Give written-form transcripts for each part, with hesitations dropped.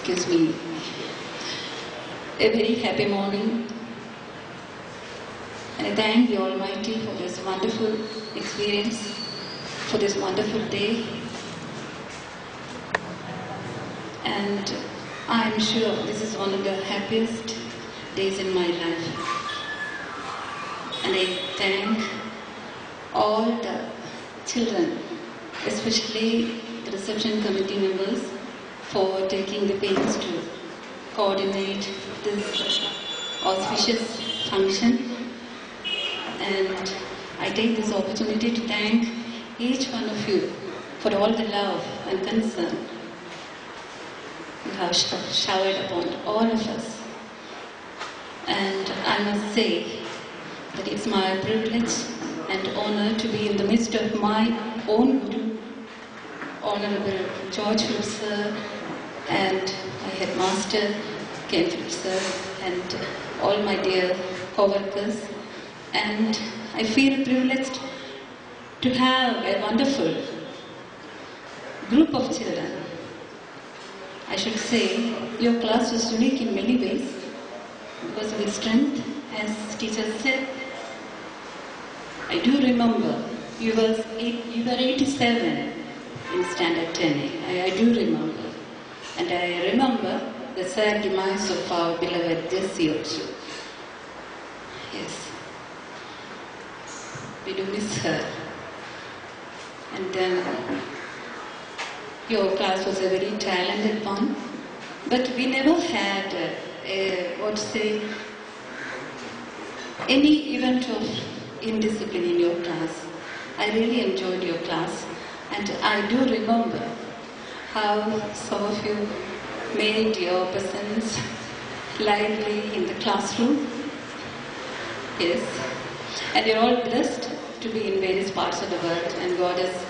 gives me a very happy morning. And I thank the Almighty for this wonderful experience, for this wonderful day. And I am sure this is one of the happiest days in my life. And I thank all the children, especially the reception committee members, for taking the pains to coordinate this auspicious function. And I take this opportunity to thank each one of you for all the love and concern you have showered upon all of us. And I must say that it's my privilege and honor to be in the midst of my own Guru, Honorable George Phillips Sir, and my headmaster, Ken Phillips Sir, and all my dear co-workers. And I feel privileged to have a wonderful group of children. I should say your class was unique in many ways because of its strength, as teacher said. I do remember you were 87 in standard 10A. I do remember. And I remember the sad demise of our beloved Jessie also. Yes. We do miss her. And then your class was a very talented one, but we never had any event of indiscipline in your class. I really enjoyed your class, and I do remember how some of you made your presence lively in the classroom. Yes. And you're all blessed to be in various parts of the world, and God has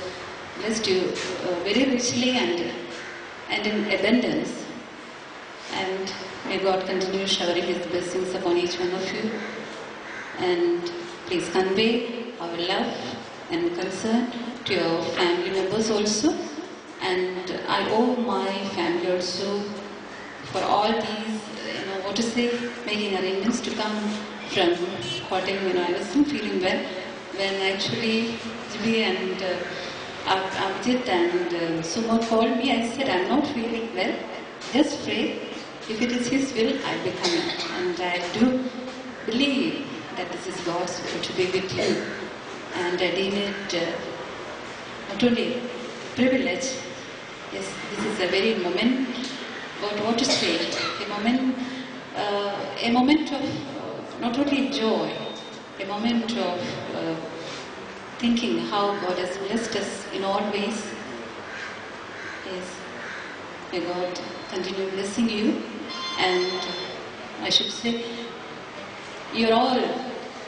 blessed you very richly and in abundance. And may God continue showering His blessings upon each one of you. And please convey our love and concern to your family members also. And I owe my family also for all these, making arrangements to come from Kottayam when I wasn't feeling well. When actually Jibi and Abhijit and Suma called me, I said, I'm not feeling well. Just pray. If it is His will, I'll be coming. And I do believe that this is God's will to be with you. And I deem it not only privilege, yes, this is a very moment, but what to say, a moment of not only joy, a moment of thinking how God has blessed us in all ways. Yes, may God continue blessing you. And I should say, you're all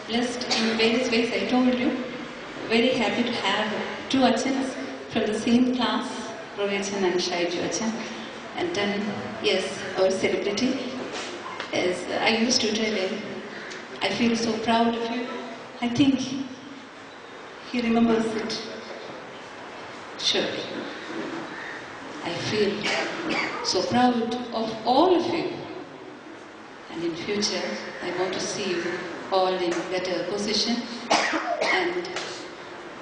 blessed in various ways. I told you, very happy to have two Achans from the same class, Rovachan and Shaiju Achan. And then, yes, our celebrity, as I used to tell him, I feel so proud of you. I think he remembers it. Surely. I feel so proud of all of you. And in future, I want to see you all in better position. And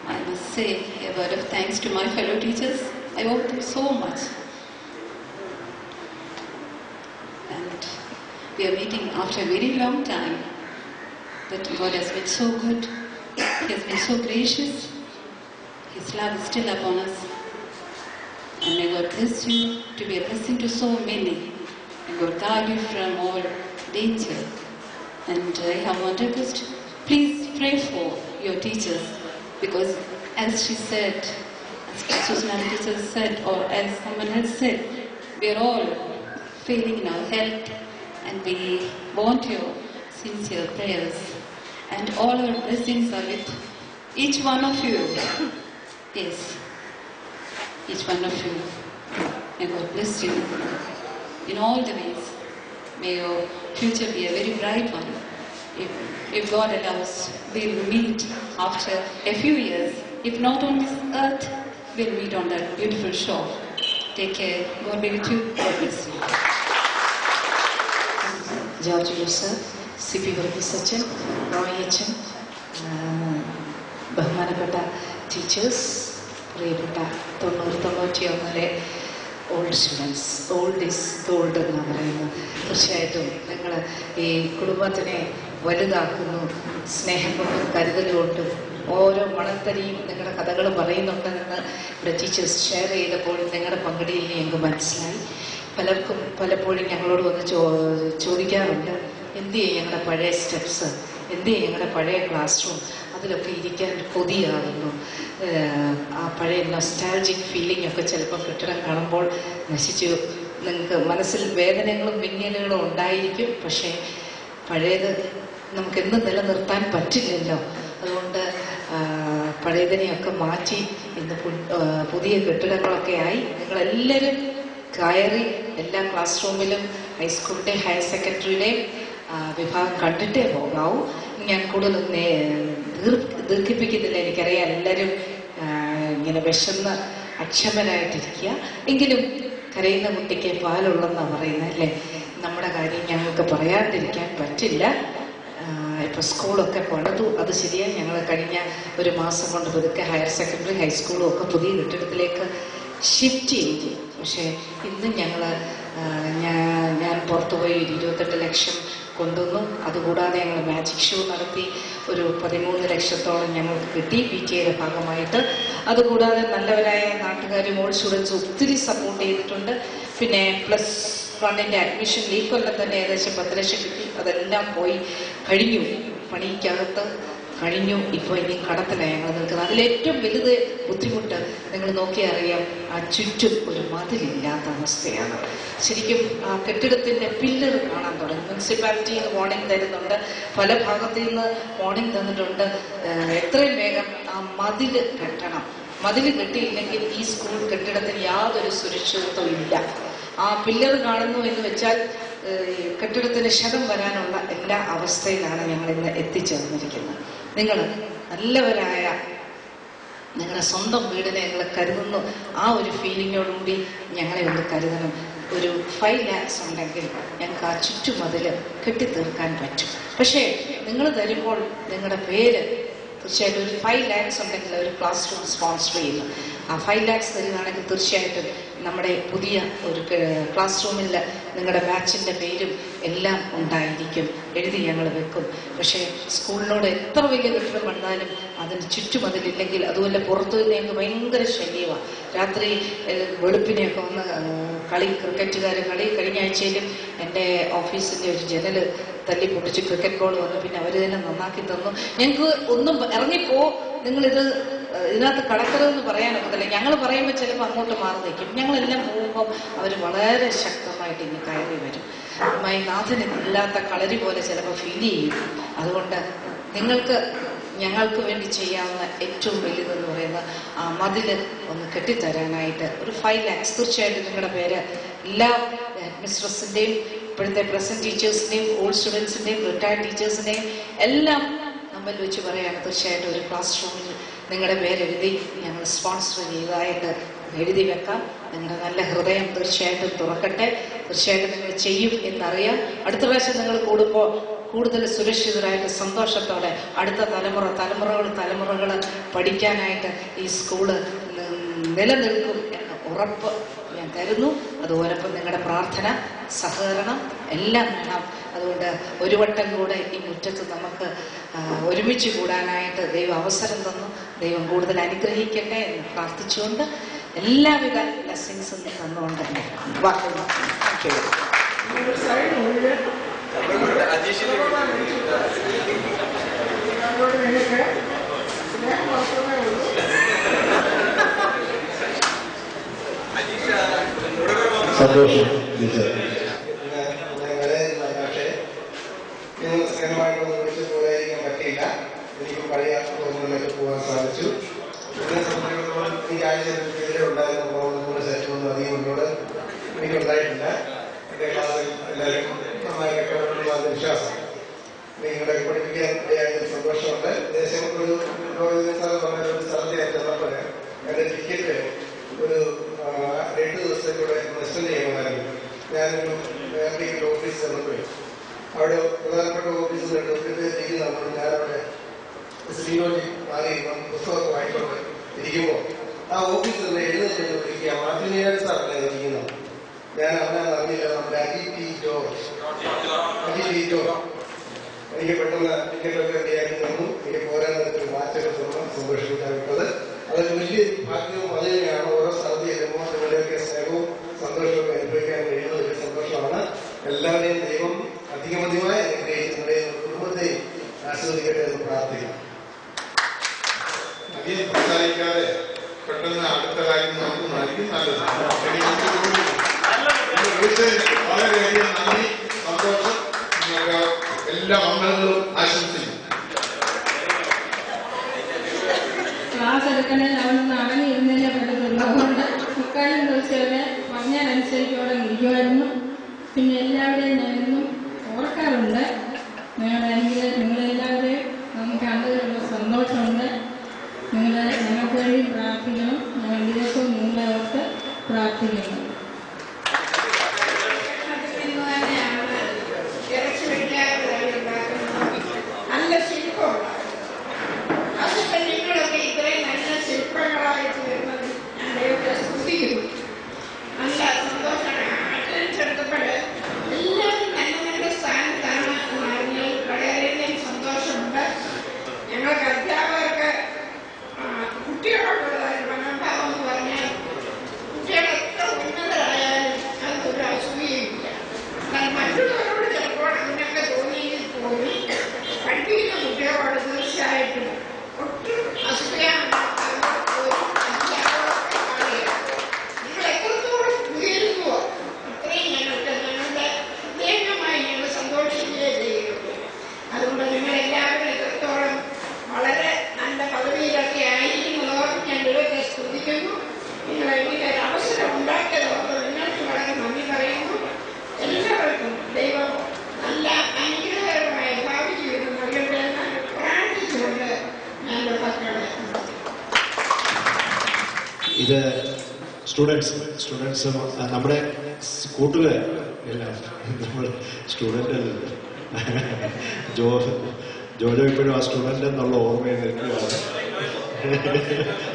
I must say a word of thanks to my fellow teachers. I owe them so much. And we are meeting after a very long time. But God has been so good. He has been so gracious. His love is still upon us. And may God bless you to be a blessing to so many. And God guard you from all danger. And I have one request. Please pray for your teachers. Because as she said, as Susan teacher said, or as someone else said, we are all failing in our health. And we want your sincere prayers. And all our blessings are with each one of you. Yes. Each one of you. May God bless you in all the ways. May your future be a very bright one. If God allows, we will meet after a few years. If not on this earth, we'll meet on that beautiful shore. Take care. God be with you. God bless you. George Joseph, CP Varghese അച്ഛൻ, റോയ് അച്ഛൻ, ബഹുമാനപ്പെട്ട teachers, പ്രിയപ്പെട്ട 90-91 old students. Old is gold എന്നാണ് പറയുന്നത്. തീർച്ചയായിട്ടും നിങ്ങൾ ഈ കുടുംബത്തിനെ വലുതാക്കുന്നു, സ്നേഹം കൊണ്ടും കരുതൽ കൊണ്ടും ഓരോ മണത്തരിയും നിങ്ങളുടെ കഥകൾ പറയുന്നുണ്ടെന്ന് ഇവിടെ ടീച്ചേഴ്സ് ഷെയർ ചെയ്തപ്പോൾ നിങ്ങളുടെ പങ്കുടിയിൽ ഞങ്ങൾക്ക് മനസ്സിലായി. പലർക്കും പലപ്പോഴും ഞങ്ങളോട് വന്ന് ചോദിക്കാറുണ്ട്, എന്ത് ചെയ്യും ഞങ്ങളുടെ പഴയ സ്റ്റെപ്സ്, എന്ത് ചെയ്യും ഞങ്ങളുടെ പഴയ ക്ലാസ് റൂം, അതിലൊക്കെ ഇരിക്കാൻ കൊതിയാകുന്നു. ആ പഴയ നൊസ്റ്റാൾജിക് ഫീലിംഗ് ഒക്കെ ചിലപ്പോൾ കെട്ടിടം കാണുമ്പോൾ നശിച്ചു. നിങ്ങൾക്ക് മനസ്സിൽ വേദനകളും വിങ്ങലുകളും ഉണ്ടായിരിക്കും. പക്ഷേ പഴയത് നമുക്കെന്നും നിലനിർത്താൻ പറ്റില്ലല്ലോ. അതുകൊണ്ട് പഴയതിനെയൊക്കെ മാറ്റി ഇന്ന് പുതിയ കെട്ടിടങ്ങളൊക്കെ ആയി നിങ്ങളെല്ലാവരും കയറി എല്ലാ ക്ലാസ് റൂമിലും ഹൈസ്കൂളിൻ്റെ ഹയർ സെക്കൻഡറിയുടെയും വിഭാഗം കണ്ടിട്ടേ പോകാവൂ. ഞാൻ കൂടുതൽ ദീർഘിപ്പിക്കുന്നില്ല. എനിക്കറിയാം എല്ലാവരും ഇങ്ങനെ വിശന്ന് അക്ഷമരായിട്ടിരിക്കുക. എങ്കിലും കരയുന്ന കുട്ടിക്ക് പാലുള്ളെന്നാണ് പറയുന്നത് അല്ലേ. നമ്മുടെ കാര്യം ഞങ്ങൾക്ക് പറയാണ്ടിരിക്കാൻ പറ്റില്ല. ഇപ്പോൾ സ്കൂളൊക്കെ പണിതു, അത് ശരിയാണ്. ഞങ്ങൾ കഴിഞ്ഞ ഒരു മാസം കൊണ്ട് പതുക്കെ ഹയർ സെക്കൻഡറി ഹൈസ്കൂളും ഒക്കെ പുതിയ കെട്ടിടത്തിലേക്ക് ഷിഫ്റ്റ് ചെയ്തു. പക്ഷേ ഇന്നും ഞാൻ പുറത്തുപോയി 28 ലക്ഷം കൊണ്ടുവന്നു. അതുകൂടാതെ ഞങ്ങൾ മാജിക് ഷോ നടത്തി. ഒരു 13 ലക്ഷത്തോളം ഞങ്ങൾക്ക് കിട്ടി PTA ഭാഗമായിട്ട്. അതുകൂടാതെ നല്ലവരായ നാട്ടുകാരും ഓൾഡ് സ്റ്റുഡൻസ് ഒത്തിരി സപ്പോർട്ട് ചെയ്തിട്ടുണ്ട്. പിന്നെ +1 അഡ്മിഷൻ ഈ കൊല്ലം തന്നെ ഏകദേശം 10 ലക്ഷം കിട്ടി. അതെല്ലാം പോയി കഴിഞ്ഞു, പണിക്കകത്ത് കഴിഞ്ഞു. ഇപ്പോൾ ഇനി കടത്തിലാണ് ഞങ്ങൾ നിൽക്കുന്നത്. അതിലേറ്റവും വലുത് ബുദ്ധിമുട്ട് നിങ്ങൾ നോക്കിയാൽ അറിയാം, ആ ചുറ്റും ഒരു മതിലില്ലാത്ത അവസ്ഥയാണ്. ശരിക്കും ആ കെട്ടിടത്തിൻ്റെ പില്ലർ കാണാൻ തുടങ്ങി. മുനിസിപ്പാലിറ്റി വാർണിംഗ് തരുന്നുണ്ട്, പല ഭാഗത്തു നിന്ന് വാർണിംഗ് തന്നിട്ടുണ്ട്. എത്രയും വേഗം ആ മതിൽ കെട്ടണം. മതിൽ കെട്ടിയില്ലെങ്കിൽ ഈ സ്കൂൾ കെട്ടിടത്തിന് യാതൊരു സുരക്ഷിതത്വവും ഇല്ല. ആ പില്ലർ കാണുന്നു എന്ന് വെച്ചാൽ കെട്ടിടത്തിന് ക്ഷതം വരാനുള്ള എല്ലാ അവസ്ഥയിലാണ് ഞങ്ങൾ ഇന്ന് എത്തിച്ചേർന്നിരിക്കുന്നത്. നിങ്ങൾ നല്ലവരായ നിങ്ങളുടെ സ്വന്തം വീടിനെ നിങ്ങൾ കരുതുന്നു. ആ ഒരു ഫീലിങ്ങോടുകൂടി ഞങ്ങളെ ഒന്ന് കരുതണം. ഒരു 5 lakhs ഉണ്ടെങ്കിൽ ഞങ്ങൾക്ക് ആ ചുറ്റുമതിൽ കെട്ടിത്തീർക്കാൻ പറ്റും. പക്ഷേ നിങ്ങൾ തരുമ്പോൾ നിങ്ങളുടെ പേര് തീർച്ചയായിട്ടും ഒരു 5 lakhs ഉണ്ടെങ്കിൽ ഒരു ക്ലാസ് റൂം സ്പോൺസർ ചെയ്യുന്നു. ആ 5 lakhs തരുകയാണെങ്കിൽ തീർച്ചയായിട്ടും നമ്മുടെ പുതിയ ഒരു ക്ലാസ് റൂമിൽ നിങ്ങളുടെ ബാച്ചിൻ്റെ പേരും എല്ലാം ഉണ്ടായിരിക്കും, എഴുതി ഞങ്ങൾ വെക്കും. പക്ഷേ സ്കൂളിനോട് എത്ര വലിയ കെട്ടിടം വന്നാലും അതിന് ചുറ്റുമതിലില്ലെങ്കിൽ, അതുപോലെ പുറത്തു നിന്ന് ഞങ്ങൾക്ക് ഭയങ്കര ശല്യമാണ്. രാത്രി വെളുപ്പിനെയൊക്കെ വന്ന് ക്രിക്കറ്റുകാർ കളി. കഴിഞ്ഞ ആഴ്ചയിലും എൻ്റെ ഓഫീസിൻ്റെ ഒരു ജനൽ തല്ലി പൊട്ടിച്ച് ക്രിക്കറ്റ് ബോൾ വന്നു. പിന്നെ അവർ തന്നെ നന്നാക്കി തന്നു. ഞങ്ങൾക്ക് ഒന്നും ഇറങ്ങിപ്പോ, നിങ്ങളിത് ഇതിനകത്ത് കടക്കരുതെന്ന് പറയാനൊക്കത്തില്ല. ഞങ്ങൾ പറയുമ്പോൾ ചിലപ്പോൾ അങ്ങോട്ട് മാറി നിൽക്കും. ഞങ്ങളെല്ലാം പോകുമ്പോൾ അവർ വളരെ ശക്തമായിട്ട് ഇനി കയറി വരും. നാഥനില്ലാത്ത കളരി പോലെ ചിലപ്പോൾ ഫീൽ ചെയ്യും. അതുകൊണ്ട് ഞങ്ങൾക്ക് വേണ്ടി ചെയ്യാവുന്ന ഏറ്റവും വലുതെന്ന് പറയുന്നത് ആ മതിൽ ഒന്ന് കെട്ടിത്തരാനായിട്ട് ഒരു 5 lakhs തീർച്ചയായിട്ടും നിങ്ങളുടെ പേര് എല്ലാ അഡ്മിനിസ്ട്രേഷൻ്റെയും ഇപ്പോഴത്തെ പ്രസന്റ് ടീച്ചേഴ്സിൻ്റെയും ഓൾഡ് സ്റ്റുഡൻസിൻ്റെയും റിട്ടയർഡ് ടീച്ചേഴ്സിൻ്റെയും എല്ലാം നമ്മൾ വെച്ച് പറയുകയാണ്. തീർച്ചയായിട്ടും ഒരു ക്ലാസ് റൂമിൽ നിങ്ങളുടെ പേരെഴുതി ഞങ്ങൾ സ്പോൺസർ ചെയ്തതായിട്ട് എഴുതി വെക്കാം. നിങ്ങളുടെ നല്ല ഹൃദയം തീർച്ചയായിട്ടും തുറക്കട്ടെ. തീർച്ചയായിട്ടും നിങ്ങൾ ചെയ്യും എന്നറിയാം. അടുത്ത പ്രാവശ്യം നിങ്ങൾ കൂടുമ്പോൾ കൂടുതൽ സുരക്ഷിതരായിട്ട് സന്തോഷത്തോടെ അടുത്ത തലമുറകൾ പഠിക്കാനായിട്ട് ഈ സ്കൂള് നിലനിൽക്കും എന്ന ഉറപ്പ് ഞാൻ തരുന്നു. അതുപോലൊപ്പം നിങ്ങളുടെ പ്രാർത്ഥന, സഹകരണം എല്ലാം വേണം. അതുകൊണ്ട് ഒരു വട്ടം കൂടെ ഈ മുറ്റത്ത് നമുക്ക് ഒരുമിച്ച് കൂടാനായിട്ട് ദൈവം അവസരം തന്നു. ദൈവം കൂടുതൽ അനുഗ്രഹിക്കട്ടെ എന്ന് പ്രാർത്ഥിച്ചുകൊണ്ട് എല്ലാവിധ ബ്ലെസ്സിങ്സും തന്നുകൊണ്ട് വാക്കുകൾ സന്തോഷം. പറ്റിയില്ല. എനിക്ക് പഴയ ഓർമ്മകളിലേക്ക് പോകാൻ സാധിച്ചു. ഇതിനെ സംബന്ധിച്ചിടത്തോളം എനിക്ക് ആഴ്ച ഉണ്ടായിരുന്ന സെറ്റൊന്നും അധികം മുന്നോട് എനിക്കുണ്ടായിട്ടില്ല. എൻ്റെ ക്ലാസ്സിൽ എല്ലാവരും നന്നായി കെട്ടപ്പെടുന്ന വിശ്വാസം നിങ്ങളെ പഠിപ്പിക്കാൻ ഇടയായതിൽ സന്തോഷമുണ്ട്. ദേശം ഒരു സ്ഥലത്ത് ഞാൻ ചെന്നപ്പോൾ എൻ്റെ ടിക്കറ്റ് ഒരു 2 ദിവസത്തെ ജിയോളജി മാറി പുസ്തകമൊക്കെ വായിക്കൊണ്ട് ഇരിക്കുമ്പോൾ ആ ഓഫീസിൽ നിന്ന് എഴുന്നേറ്റ് വിളിക്കുക മാർട്ടിനിയാൻ സാറല്ലേ ഇരിക്കുന്നത്. ഞാൻ അവനെ അറിഞ്ഞില്ല. നമ്മുടെ അജി ടി ജോർജ് എനിക്ക് പെട്ടെന്ന് ടിക്കറ്റൊക്കെ റെഡിയാക്കി തന്നു. എനിക്ക് പോരാൻ ഒരു വാച്ചൊക്കെ തന്നു. സന്തോഷിപ്പിക്കാൻ വിട്ടത് അതൊക്കെ വലിയ ഭാഗ്യവും അത് തന്നെയാണ്. ഓരോ സ്ഥലത്ത് ചെല്ലുമ്പോൾ നിങ്ങളുടെയൊക്കെ സ്നേഹവും സന്തോഷമൊക്കെ അനുഭവിക്കാൻ കഴിയുന്നത് വലിയ സന്തോഷമാണ്. എല്ലാവരെയും ദൈവം അധികമധികമായി അനുഗ്രഹിക്കുന്നതിന്റെയും കുടുംബത്തെയും ആസ്വദിക്കട്ടെ എന്ന് പ്രാർത്ഥിക്കാം. അധികം സംസാരിക്കാതെ പെട്ടെന്ന് അടുത്ത കാര്യം നോക്കുന്നതായിരിക്കും നല്ലത്. വളരെയധികം നന്ദി, സന്തോഷം. നിങ്ങൾക്ക് എല്ലാ മംഗളങ്ങളും ആശംസിക്കുന്നു. ക്ലാസ് എടുക്കണേ അവനൊന്ന് അടങ്ങിയിരുന്നതിനെ പറ്റത്തുള്ളൂ. അതുകൊണ്ട് മുക്കാലും ദിവസമൊക്കെ പറഞ്ഞാലനുസരിച്ചോടെ ഇരിക്കുമായിരുന്നു. പിന്നെ എല്ലാവരെയും ഞാനെന്നും ഓർക്കാറുണ്ട്. നിങ്ങളെല്ലാവരെയും നമുക്ക് കണ്ടതിലുള്ള സന്തോഷമുണ്ട്. ഞങ്ങൾക്ക് വേണ്ടി പ്രാർത്ഥിക്കണം. ഞങ്ങൾ ദിവസവും നിങ്ങളെ ഓർത്ത് പ്രാർത്ഥിക്കണം. നല്ല ശില്പമുള്ള അതൊക്കെ നിങ്ങളൊക്കെ ഇത്രയും നല്ല ശില്പങ്ങളായിട്ട് വരുന്നത് ഞാൻ ദൈവത്തെ സ്തുതിക്കുന്നു. നല്ല സന്തോഷമാണ്. ചെറുത്തപ്പോൾ എല്ലാവരും നല്ല നല്ല സ്ഥാനത്താണ് എന്നറിഞ്ഞാൽ വളരെയധികം സന്തോഷമുണ്ട്. ഞങ്ങൾക്ക് അധ്യാപകർക്ക് കുട്ടികളോടുള്ളൊരു മനോഭാവം എന്ന് പറഞ്ഞാൽ കുട്ടികൾ എത്ര ഉന്നതരായാലും അതൊരു അസൂയയില്ല. എന്നാൽ മറ്റുള്ളവരോട് ചിലപ്പോൾ അതിനൊക്കെ തോന്നിയെങ്കിൽ പോലും പഠിപ്പിക്കുന്ന കുട്ടികളോട് തീർച്ചയായിട്ടും ഒട്ടും അസൂയാണ്ടാക്കാതെ ഒരു അധ്യാപകർക്ക് പറയുക. നിങ്ങൾ എത്രത്തോളം ഉയരുന്നുവോ അത്രയും ഞങ്ങളുടെ ദൈവമായി ഞങ്ങൾ സന്തോഷിക്കുകയേ ചെയ്യുള്ളൂ. അതുകൊണ്ട് നിങ്ങളെല്ലാവരും എത്രത്തോളം വളരെ നല്ല പദവിയിലൊക്കെ ആയിരിക്കുന്നതോടും ഞാൻ ദൈവത്തെ സ്തുതിക്കുന്നു. നിങ്ങൾ എനിക്ക് ഒരു അവസരം ഉണ്ടാക്കിയതോട് നിങ്ങൾക്ക് വളരെ നന്ദി പറയുന്നു. എല്ലാവർക്കും ദൈവം നല്ല അനുഗ്രഹകരമായ ഭാവി ജീവിതം നൽകട്ടെ എന്ന് പ്രാർത്ഥിച്ചുകൊണ്ട് ഞാൻ മക്കളെ ഇത് സ്റ്റുഡൻസ് നമ്മുടെ കൂട്ടുകാർ എല്ലാം നമ്മൾ സ്റ്റുഡൻ്റ് അല്ലല്ലോ. ജോജോ ഇപ്പോഴും ആ സ്റ്റുഡൻ്റ് എന്നുള്ള ഓർമ്മയിൽ നിൽക്കുകയാണ്.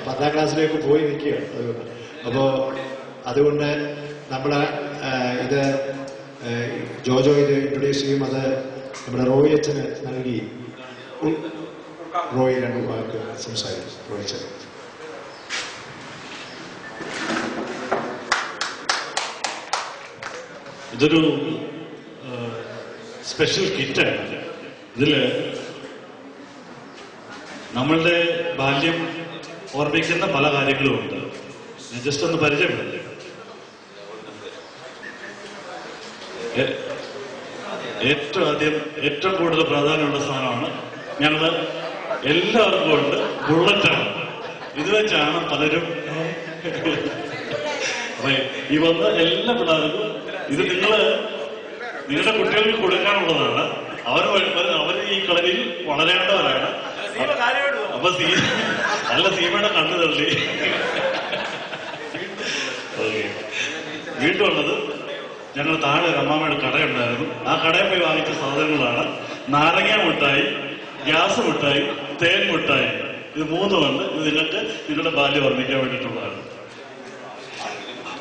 10ാം ക്ലാസ്സിലേക്ക് പോയി നിൽക്കുകയാണ്. അതുകൊണ്ട് നമ്മൾ ഇത് ജോജോ ഇത് ഇൻട്രൊഡ്യൂസ് ചെയ്യും. അത് നമ്മുടെ റോയ് അച്ഛന് നൽകി. റോയ് 2 വാക്ക് സംസാരിക്കും. റോയ് അച്ഛൻ. ഇതൊരു സ്പെഷ്യൽ കിറ്റാണ്. ഇതില് നമ്മളുടെ ബാല്യം ഓർമ്മിക്കുന്ന പല കാര്യങ്ങളുമുണ്ട്. ഞാൻ ജസ്റ്റ് ഒന്ന് പരിചയപ്പെടുത്തി. ഏറ്റവും കൂടുതൽ പ്രാധാന്യമുള്ള സാധനമാണ്. ഞങ്ങള് എല്ലാവർക്കും ഉണ്ട് ബുള്ളറ്റാണ്. ഇത് വെച്ചാണ് പലരും ഈ വന്ന എല്ലാ പിള്ളേർക്കും ഇത് നിങ്ങളുടെ കുട്ടികൾക്ക് കൊടുക്കാനുള്ളതാണ്. അവർ ഈ കളരിയിൽ വളരേണ്ടവരാണ്. അപ്പൊ നല്ല സീമയുടെ കണ്ണു തള്ളി. ഓക്കെ, വീണ്ടും ഉള്ളത് ഞങ്ങൾ താഴെ അമ്മാമ്മയുടെ കടയുണ്ടായിരുന്നു. ആ കടയിൽ പോയി വാങ്ങിച്ച സാധനങ്ങളാണ് നാരങ്ങ മിഠായി, ഗ്യാസ് മിഠായി, തേൻ മിഠായി. ഇത് 3 ഇത് നിങ്ങൾക്ക് നിങ്ങളുടെ ബാല്യം ഓർമ്മിക്കാൻ വേണ്ടിയിട്ടുള്ളതാണ്.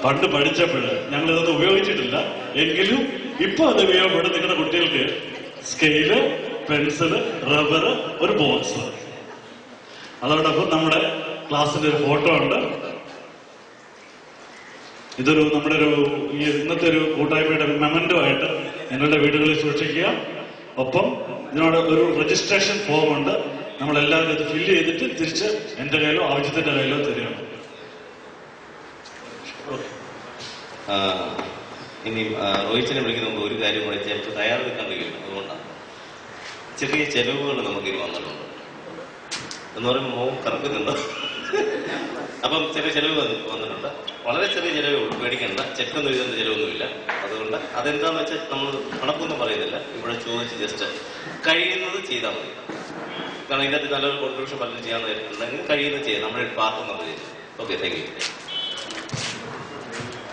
പണ്ട് പഠിച്ചപ്പോൾ ഞങ്ങളിതൊന്നും ഉപയോഗിച്ചിട്ടില്ല. എങ്കിലും ഇപ്പൊ അത് ഉപയോഗപ്പെടും. നിങ്ങളുടെ കുട്ടികൾക്ക് സ്കെയില്, പെൻസില്, റബ്ബർ, ഒരു ബോക്സ്. അതോടൊപ്പം നമ്മുടെ ക്ലാസ്സിന്റെ ഒരു ഫോട്ടോ ഉണ്ട്. ഇതൊരു ഇന്നത്തെ ഒരു കൂട്ടായ്മയുടെ മെമന്റോ ആയിട്ട് നിങ്ങളുടെ വീടുകളിൽ സൂക്ഷിക്കുക. ഒപ്പം ഇതിനോട് ഒരു രജിസ്ട്രേഷൻ ഫോം ഉണ്ട്. നമ്മളെല്ലാവരും ഇത് ഫില്ല് ചെയ്തിട്ട് തിരിച്ച് എന്റെ കയ്യിലോ ആവശ്യത്തിന്റെ കയ്യിലോ തരികയാണ്. ഇനി റോഹിച്ചിനെ വിളിക്കുന്ന മുമ്പ് ഒരു കാര്യം കൂടെ ചിലപ്പോൾ തയ്യാറെടുക്കാൻ കഴിയും. അതുകൊണ്ടാണ് ചെറിയ ചെലവുകൾ നമുക്കിനി വന്നിട്ടുണ്ട് എന്ന് പറയുമ്പോൾ മോൻ കറക്കുന്നുണ്ട്. അപ്പം ചെറിയ ചെലവ് വന്നിട്ടുണ്ട്. വളരെ ചെറിയ ചെലവേ ഉള്ളൂ, പേടിക്കണ്ട. ചെക്കൊന്നും എഴുതുന്ന ചെലവൊന്നുമില്ല. അതുകൊണ്ട് അതെന്താന്ന് വെച്ചാൽ നമ്മൾ കണക്കൊന്നും പറയുന്നില്ല. ഇവിടെ ചോദിച്ച് ജസ്റ്റ് കഴിയുന്നത് ചെയ്താൽ മതി. കാരണം ഇതിനകത്ത് നല്ലൊരു കോൺട്രിബ്യൂഷൻ പലരും ചെയ്യാന്ന് വെച്ചിട്ടുണ്ടെങ്കിൽ കഴിയുന്നത് ചെയ്യാം. നമ്മുടെ പാർട്ട് നമ്മൾ ചെയ്യും. Okay, thank you.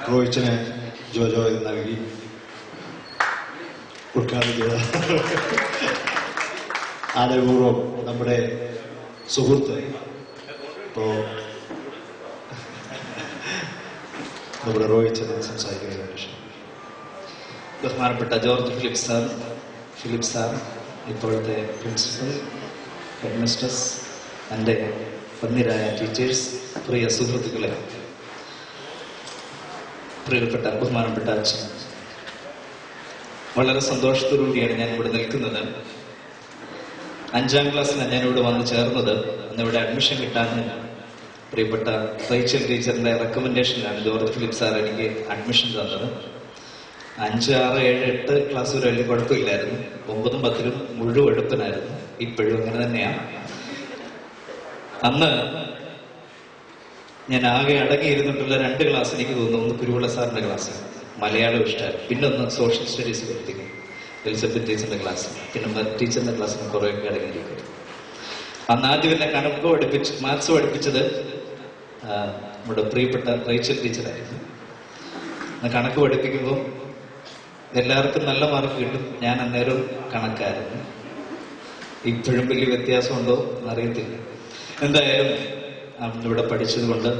റോഹിച്ചിന് ജോജോ ഇത് നൽകി ഉദ്ഘാടനം ചെയ്ത ആദരപൂർവ്വം നമ്മുടെ സുഹൃത്ത്. അപ്പോൾ നമ്മുടെ റോഹിത് സംസാരിക്കുകയാണ്. ബഹുമാനപ്പെട്ട ജോർജ് ഫിലിപ്പ് സാർ, ഇപ്പോഴത്തെ പ്രിൻസിപ്പൽ, ഹെഡ് മിസ്ട്രസ്, എൻ്റെ പന്നിരായ ടീച്ചേഴ്സ്, പ്രിയ സുഹൃത്തുക്കളെ, പ്രിയപ്പെട്ട ബഹുമാനപ്പെട്ട അച്ഛൻ, വളരെ സന്തോഷത്തോടുകൂടിയാണ് ഞാൻ ഇവിടെ നിൽക്കുന്നത്. 5ാം ക്ലാസ്സിലാണ് ഞാനിവിടെ വന്ന് ചേർന്നത്. അന്നിവിടെ അഡ്മിഷൻ കിട്ടാൻ പ്രിയപ്പെട്ട റൈച്ചൽ ടീച്ചറിന്റെ റെക്കമെൻഡേഷനിലാണ് ജോർജ് ഫിലിപ്പ് സാർ എനിക്ക് അഡ്മിഷൻ തന്നത്. 5, 6, 7, 8 ക്ലാസ് വരെ വലിയ കുഴപ്പമില്ലായിരുന്നു. 9ഉം 10ലും മുഴുവൻ എടുപ്പനായിരുന്നു. ഇപ്പോഴും അങ്ങനെ തന്നെയാണ്. അന്ന് ഞാൻ ആകെ അടങ്ങിയിരുന്നിട്ടുള്ള 2 ക്ലാസ് എനിക്ക് തോന്നുന്നു. ഒന്ന് കുരുവിള സാറിന്റെ ക്ലാസ്, മലയാളം ഇഷ്ടമായിരുന്നു. പിന്നെ ഒന്ന് സോഷ്യൽ സ്റ്റഡീസ് പഠിപ്പിക്കും, എലിസബത്ത് ടീച്ചറിന്റെ ക്ലാസ്. പിന്നെ ടീച്ചറിന്റെ ക്ലാസ്സിന് കുറേയൊക്കെ അടങ്ങിയിരിക്കും. അന്ന് ആദ്യം എന്നെ കണക്ക് മാത്സ് പഠിപ്പിച്ചത് നമ്മുടെ പ്രിയപ്പെട്ട റൈച്ചൽ ടീച്ചറായിരുന്നു. കണക്ക് പഠിപ്പിക്കുമ്പോൾ എല്ലാവർക്കും നല്ല മാർക്ക് കിട്ടും. ഞാൻ അന്നേരം കണക്കായിരുന്നു. ഇപ്പോഴും വലിയ വ്യത്യാസമുണ്ടോ എന്നറിയത്തില്ല. എന്തായാലും ഇവിടെ പഠിച്ചത് കൊണ്ട്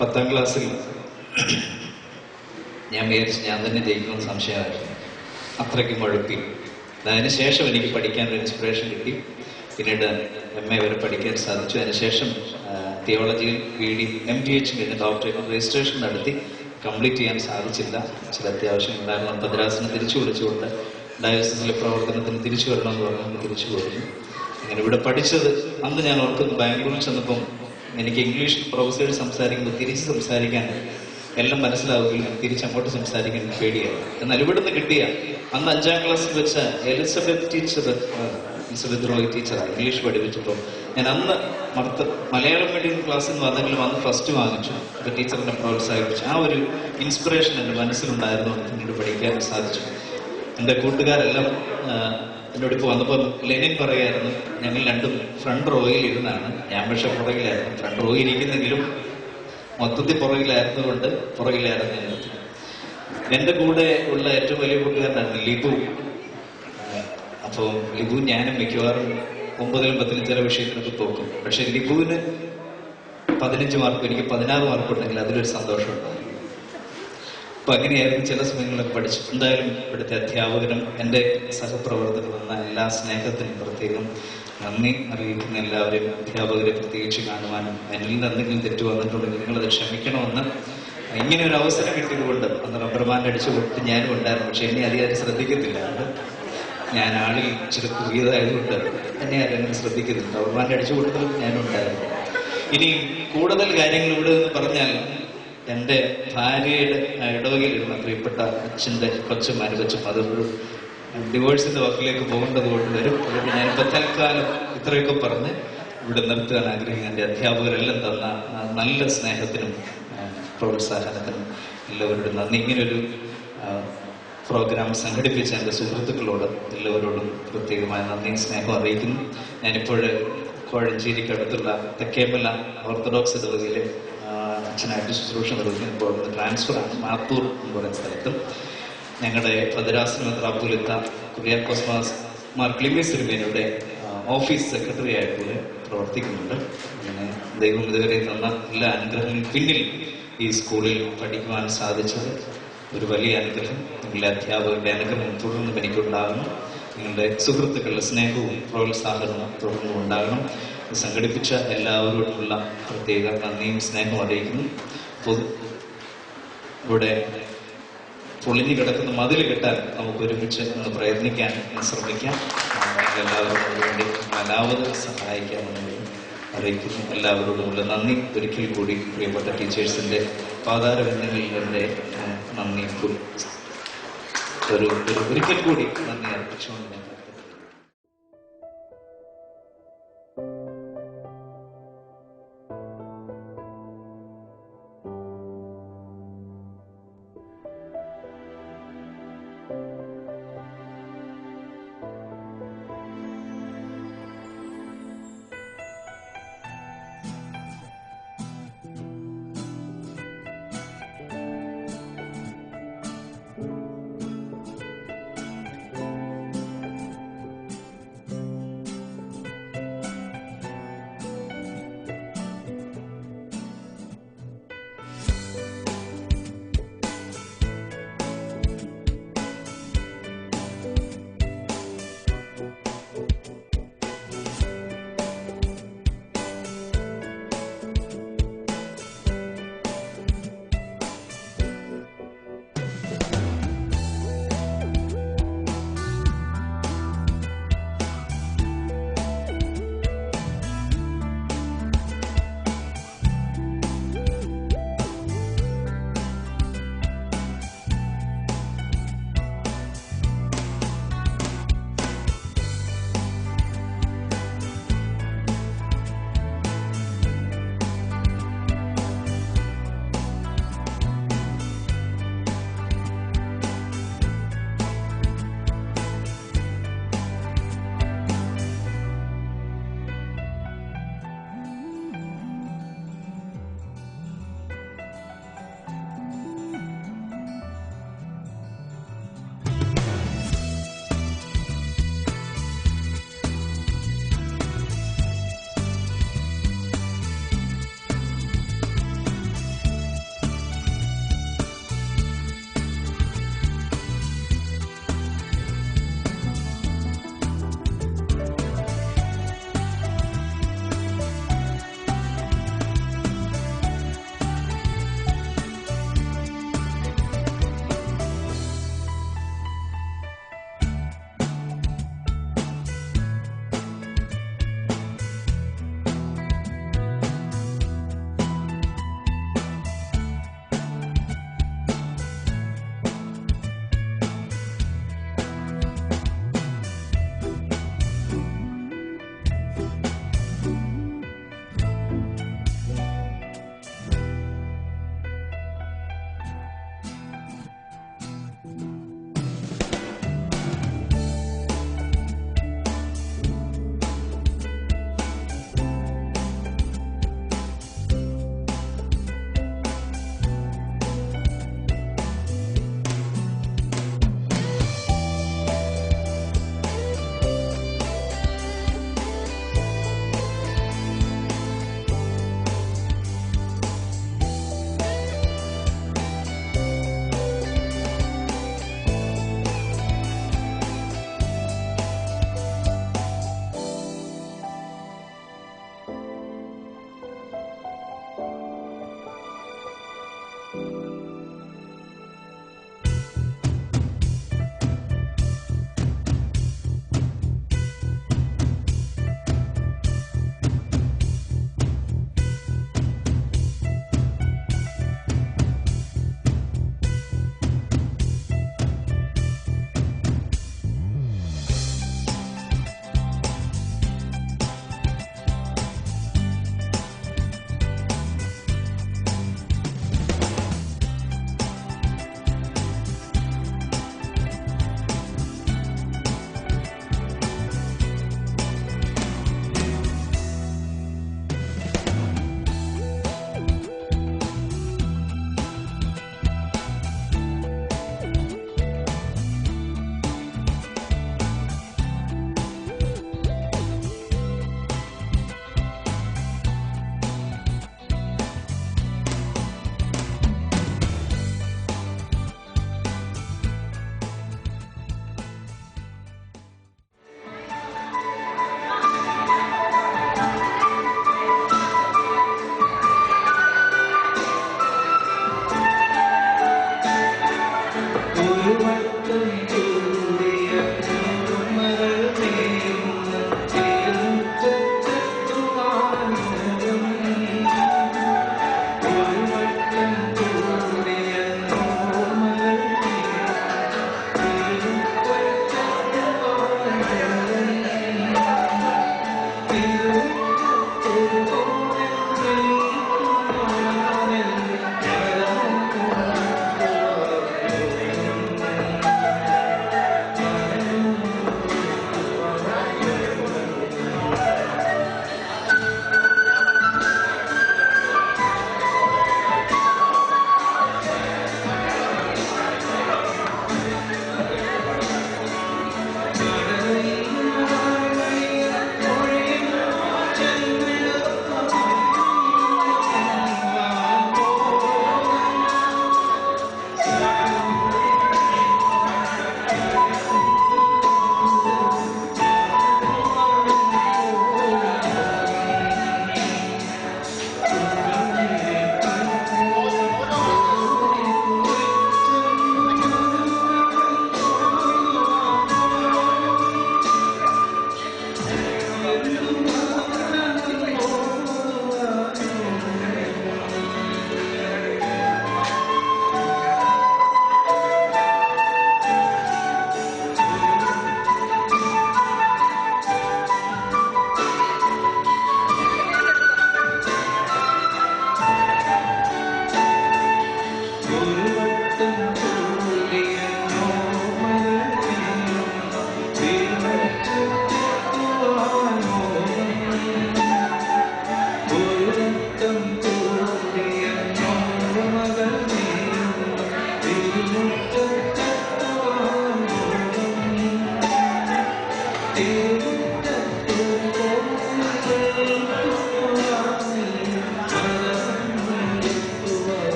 10ാം ക്ലാസ്സിൽ ഞാൻ വിചാരിച്ചു ഞാൻ തന്നെ ജയിക്കുമെന്ന് സംശയമായിരുന്നു. അത്രയ്ക്കും കുഴപ്പി. അതിനുശേഷം എനിക്ക് പഠിക്കാനൊരു ഇൻസ്പിറേഷൻ കിട്ടി. പിന്നീട് MA വരെ പഠിക്കാൻ സാധിച്ചു. അതിനുശേഷം തിയോളജിയിൽ BD MDH കഴിഞ്ഞ് ഡോക്ടറേറ്റ് രജിസ്ട്രേഷൻ നടത്തി. കംപ്ലീറ്റ് ചെയ്യാൻ സാധിച്ചില്ല. ചില അത്യാവശ്യമുണ്ടായിരുന്നു. മദ്രാസിന് തിരിച്ചു വിളിച്ചുകൊണ്ട് ഡയോസിസിലെ പ്രവർത്തനത്തിന് തിരിച്ചു വരണമെന്ന് പറഞ്ഞുകൊണ്ട് തിരിച്ചു പോയിരുന്നു. അങ്ങനെ ഇവിടെ പഠിച്ചത് അന്ന് ഞാൻ ഓർക്കുന്നു, ബാംഗ്ലൂരിൽ ചെന്നപ്പം എനിക്ക് ഇംഗ്ലീഷ് പ്രൊഫസേഴ്സ് സംസാരിക്കുമ്പോൾ തിരിച്ച് സംസാരിക്കാൻ എല്ലാം മനസ്സിലാവുകയും തിരിച്ചങ്ങോട്ട് സംസാരിക്കാൻ പേടിയായി. എന്നാൽ ഇവിടുന്ന് കിട്ടിയ അന്ന് 5ാം ക്ലാസ്സിൽ വെച്ച എലിസബത്ത് റോയ് ടീച്ചറാണ് ഇംഗ്ലീഷ് പഠിപ്പിച്ചപ്പോൾ ഞാൻ അന്ന് മലയാളം മീഡിയം ക്ലാസ്സിൽ നിന്ന് വന്നെങ്കിലും അന്ന് ഫസ്റ്റ് വാങ്ങിച്ചു. അപ്പോൾ ടീച്ചറിനെ പ്രോത്സാഹിപ്പിച്ചു. ആ ഒരു ഇൻസ്പിറേഷൻ എൻ്റെ മനസ്സിലുണ്ടായിരുന്നുകൊണ്ട് പിന്നീട് പഠിക്കാൻ സാധിച്ചു. എൻ്റെ കൂട്ടുകാരെല്ലാം എന്നോട് ഇപ്പോൾ വന്നപ്പോൾ ലെനിൻ പറയായിരുന്നു, ഞങ്ങൾ രണ്ടും ഫ്രണ്ട് റോയിൽ ഇരുന്നാണ്. ഞാൻ പക്ഷെ പുറകിലായിരുന്നു. ഫ്രണ്ട് റോയിൽ ഇരിക്കുന്നെങ്കിലും മൊത്തത്തിൽ പുറകിലായിരുന്നുകൊണ്ട് പുറകിലായിരുന്നു. എൻ്റെ കൂടെ ഉള്ള ഏറ്റവും വലിയ കൂട്ടുകാരനായിരുന്നു ലിബു. അപ്പോൾ ലിബു ഞാനും മിക്കവാറും 9ലും 10ലും ചില വിഷയത്തിനൊക്കെ തോക്കും. പക്ഷെ ലിബുവിന് 15 മാർക്കും എനിക്ക് 16 മാർക്കുണ്ടെങ്കിൽ അതിലൊരു സന്തോഷമുണ്ട്. അപ്പൊ അങ്ങനെയായിരുന്നു ചില സമയങ്ങളൊക്കെ പഠിച്ചു. എന്തായാലും ഇവിടുത്തെ അധ്യാപകരും എൻ്റെ സഹപ്രവർത്തകരും എന്ന എല്ലാ സ്നേഹത്തിനും പ്രത്യേകം നന്ദി അറിയിക്കുന്ന എല്ലാവരെയും, അധ്യാപകരെ പ്രത്യേകിച്ച് കാണുവാനും എന്നിൽ നിന്ന് എന്തെങ്കിലും തെറ്റ് വന്നിട്ടുണ്ടെങ്കിൽ നിങ്ങളത് ക്ഷമിക്കണമെന്ന് ഇങ്ങനെ ഒരു അവസരം കിട്ടിയതുകൊണ്ട് അന്ന് റബ്ബർ ബാൻഡ് അടിച്ചു കൊടുത്ത് ഞാനും ഉണ്ടായിരുന്നു. പക്ഷെ എന്നെ അധികം ശ്രദ്ധിക്കത്തില്ല. ഞാൻ ആളിൽ ഇച്ചിരി കുറിയതായതുകൊണ്ട് എന്നെ ആരെങ്കിലും ശ്രദ്ധിക്കുന്നില്ല. റബ്ബർ ബാൻഡ് അടിച്ചു കൊടുത്തതും ഞാനും ഉണ്ടായിരുന്നു. ഇനി കൂടുതൽ കാര്യങ്ങൾ ഇവിടെ നിന്ന് പറഞ്ഞാൽ എൻ്റെ ഭാര്യയുടെ ഇടവകയിലിരുന്ന പ്രിയപ്പെട്ട അച്ഛൻ്റെ കൊച്ചും അതൊരു ഡിവോഴ്സിന്റെ വക്കിലേക്ക് പോകേണ്ടത് കൊണ്ട് വരും. അതുകൊണ്ട് ഞാനിപ്പോൾ തൽക്കാലം ഇത്രയൊക്കെ പറഞ്ഞ് ഇവിടെ നിർത്താൻ ആഗ്രഹിക്കുന്ന എൻ്റെ അധ്യാപകരെല്ലാം തന്ന നല്ല സ്നേഹത്തിനും പ്രോത്സാഹനത്തിനും എല്ലാവരോടും നന്ദി. ഇങ്ങനൊരു പ്രോഗ്രാം സംഘടിപ്പിച്ച എൻ്റെ സുഹൃത്തുക്കളോട് എല്ലാവരോടും പ്രത്യേകമായ നന്ദിയും സ്നേഹവും അറിയിക്കുന്നു. ഞാനിപ്പോൾ കോഴഞ്ചേരിക്കടുത്തുള്ള തെക്കേമല ഓർത്തഡോക്സ് ഇടവകയിലെ അച്ഛനായിട്ട് ശുശ്രൂഷ നിർവഹിക്കുമ്പോൾ ട്രാൻസ്ഫറാണ് മാത്തൂർ എന്ന് പറയുന്ന സ്ഥലത്തും. ഞങ്ങളുടെ ഭദ്രാസന മെത്രാപ്പൊലീത്ത കുര്യാക്കോസ് മാർ ക്ലിമീസ് തിരുമേനിയുടെ ഓഫീസ് സെക്രട്ടറി ആയിട്ട് പ്രവർത്തിക്കുന്നുണ്ട്. അങ്ങനെ ദൈവം ഇതുവരെ തന്ന എല്ലാ അനുഗ്രഹങ്ങളും പിന്നിൽ ഈ സ്കൂളിൽ പഠിക്കുവാൻ സാധിച്ചത് ഒരു വലിയ അനുഗ്രഹം. നിങ്ങളുടെ അധ്യാപകരുടെ അനുഗ്രഹം തുടർന്നും എനിക്കുണ്ടാകണം. നിങ്ങളുടെ സുഹൃത്തുക്കളുടെ സ്നേഹവും പ്രോത്സാഹനവും തുടർന്നും ഉണ്ടാകണം. സംഘടിപ്പിച്ച എല്ലാവരോടുമുള്ള പ്രത്യേക നന്ദിയും സ്നേഹവും അറിയിക്കുന്നു. ഇവിടെ പൊളിഞ്ഞു കിടക്കുന്ന മതിൽ കെട്ടാൻ നമുക്ക് ഒരുമിച്ച് ഒന്ന് പ്രയത്നിക്കാൻ ശ്രമിക്കാം. എല്ലാവരോടും വേണ്ടി പലാവത് സഹായിക്കാമെന്ന് അറിയിക്കുന്നു. എല്ലാവരോടുമുള്ള നന്ദി ഒരിക്കൽ കൂടി പ്രിയപ്പെട്ട ടീച്ചേഴ്സിന്റെ പാതാരബന്ധങ്ങളിൽ എൻ്റെ നന്ദി ഒരിക്കൽ കൂടി നന്ദി അർപ്പിച്ചുകൊണ്ട് ഞാൻ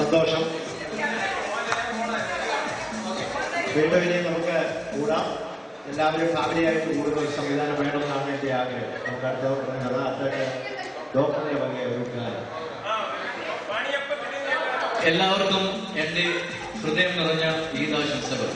സന്തോഷം. വീണ്ടും ഇനി നമുക്ക് കൂടാം. എല്ലാവരും ഫാമിലിയായിട്ട് കൂടുന്ന ഒരു സംവിധാനം വേണമെന്നാണ് എൻ്റെ ആഗ്രഹം. നമുക്ക് അടുത്ത പറഞ്ഞത് അതൊക്കെ ഡോക്ടറുടെ വകയെ ഒരു കാര്യം. എല്ലാവർക്കും എൻ്റെ ഹൃദയം നിറഞ്ഞ ഈദാശംസകൾ.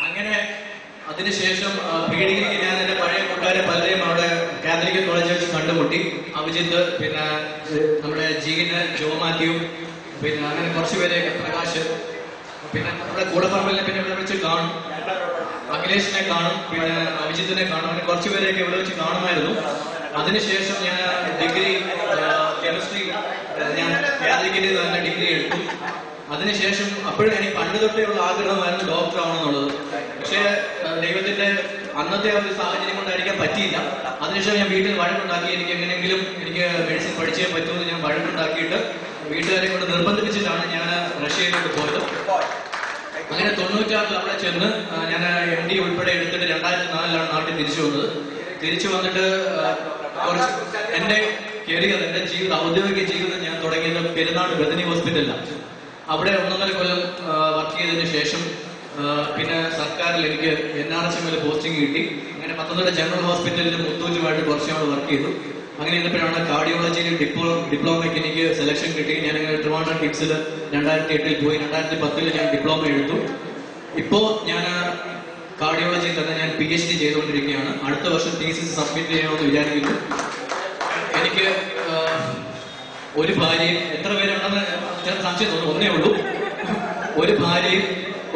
അങ്ങനെ അതിനുശേഷം പ്രീഡിഗ്രിക്ക് ഞാൻ എന്റെ പഴയ കൂട്ടുകാരെ പലരെയും അവിടെ കാത്തലിക് കോളേജിൽ വെച്ച് കണ്ടുമുട്ടി. അഭിജിത്ത്, പിന്നെ നമ്മുടെ ജീന്, ജോ മാത്യു, പിന്നെ അങ്ങനെ കുറച്ചുപേരെ, പ്രകാശ്, പിന്നെ നമ്മുടെ കൂടപ്പറമ്പിലെ പിന്നെ ഇവിടെ വെച്ച് കാണും, അഖിലേഷിനെ കാണും, പിന്നെ അഭിജിത്തിനെ കാണും, അങ്ങനെ കുറച്ചുപേരെയൊക്കെ ഇവിടെ വെച്ച് കാണുമായിരുന്നു. അതിനുശേഷം ഞാൻ ഡിഗ്രി കെമിസ്ട്രി ഞാൻ കാലിക്കറ്റിൽ തന്നെ ഡിഗ്രി എടുത്തു. അതിനുശേഷം അപ്പോഴും എനിക്ക് പണ്ട് തൊട്ടേയുള്ള ആഗ്രഹമായിരുന്നു ഡോക്ടർ ആവണമെന്നുള്ളത്. പക്ഷേ ദൈവത്തിന്റെ അന്നത്തെ ആ ഒരു സാഹചര്യം കൊണ്ടായിരിക്കാൻ പറ്റിയില്ല. അതിനുശേഷം ഞാൻ വീട്ടിൽ വഴക്കുണ്ടാക്കി എനിക്ക് എങ്ങനെയെങ്കിലും എനിക്ക് മെഡിസിൻ പഠിച്ചേ പറ്റുമെന്ന് ഞാൻ വഴക്കുണ്ടാക്കിയിട്ട് വീട്ടുകാരെ കൊണ്ട് നിർബന്ധിപ്പിച്ചിട്ടാണ് ഞാൻ റഷ്യയിലോട്ട് പോയത്. അങ്ങനെ 96 അവിടെ ചെന്ന് ഞാൻ MD ഉൾപ്പെടെ എടുത്തിട്ട് 2004 നാട്ടിൽ തിരിച്ചു വന്നത്. തിരിച്ചു വന്നിട്ട് കുറച്ച് എന്റെ കരിയർ, എന്റെ ഔദ്യോഗിക ജീവിതം ഞാൻ തുടങ്ങിയത് പെരുന്നാട് ബദനി ഹോസ്പിറ്റലിലാണ്. അവിടെ 1.5 കൊല്ലം വർക്ക് ചെയ്തതിനു ശേഷം പിന്നെ സർക്കാരിൽ എനിക്ക് NRHM പോസ്റ്റിംഗ് കിട്ടി. അങ്ങനെ പത്തനംതിട്ട ജനറൽ ഹോസ്പിറ്റലിൽ മുത്തൂറ്റുമായിട്ട് കുറച്ച് നാൾ വർക്ക് ചെയ്തു. അങ്ങനെ ഇരുന്നപ്പോഴാണ് കാർഡിയോളജിയിൽ ഡിപ്ലോമയ്ക്ക് എനിക്ക് സെലക്ഷൻ കിട്ടി. ഞാനങ്ങനെ ട്രിവാൻഡ്രം കിംസിൽ 2008 പോയി. 2010 ഞാൻ ഡിപ്ലോമ എടുത്തു. ഇപ്പോ ഞാൻ കാർഡിയോളജിയിൽ തന്നെ ഞാൻ PhD ചെയ്തുകൊണ്ടിരിക്കുകയാണ്. അടുത്ത വർഷം തീസിസ് സബ്മിറ്റ് ചെയ്യണമെന്ന് വിചാരിക്കുന്നു. എനിക്ക് ഒരു ഭാര്യയും, എത്ര പേരുണ്ടെന്ന് ചില സംശയം തോന്നുന്നു, ഒന്നേ ഉള്ളൂ. ഒരു ഭാര്യയും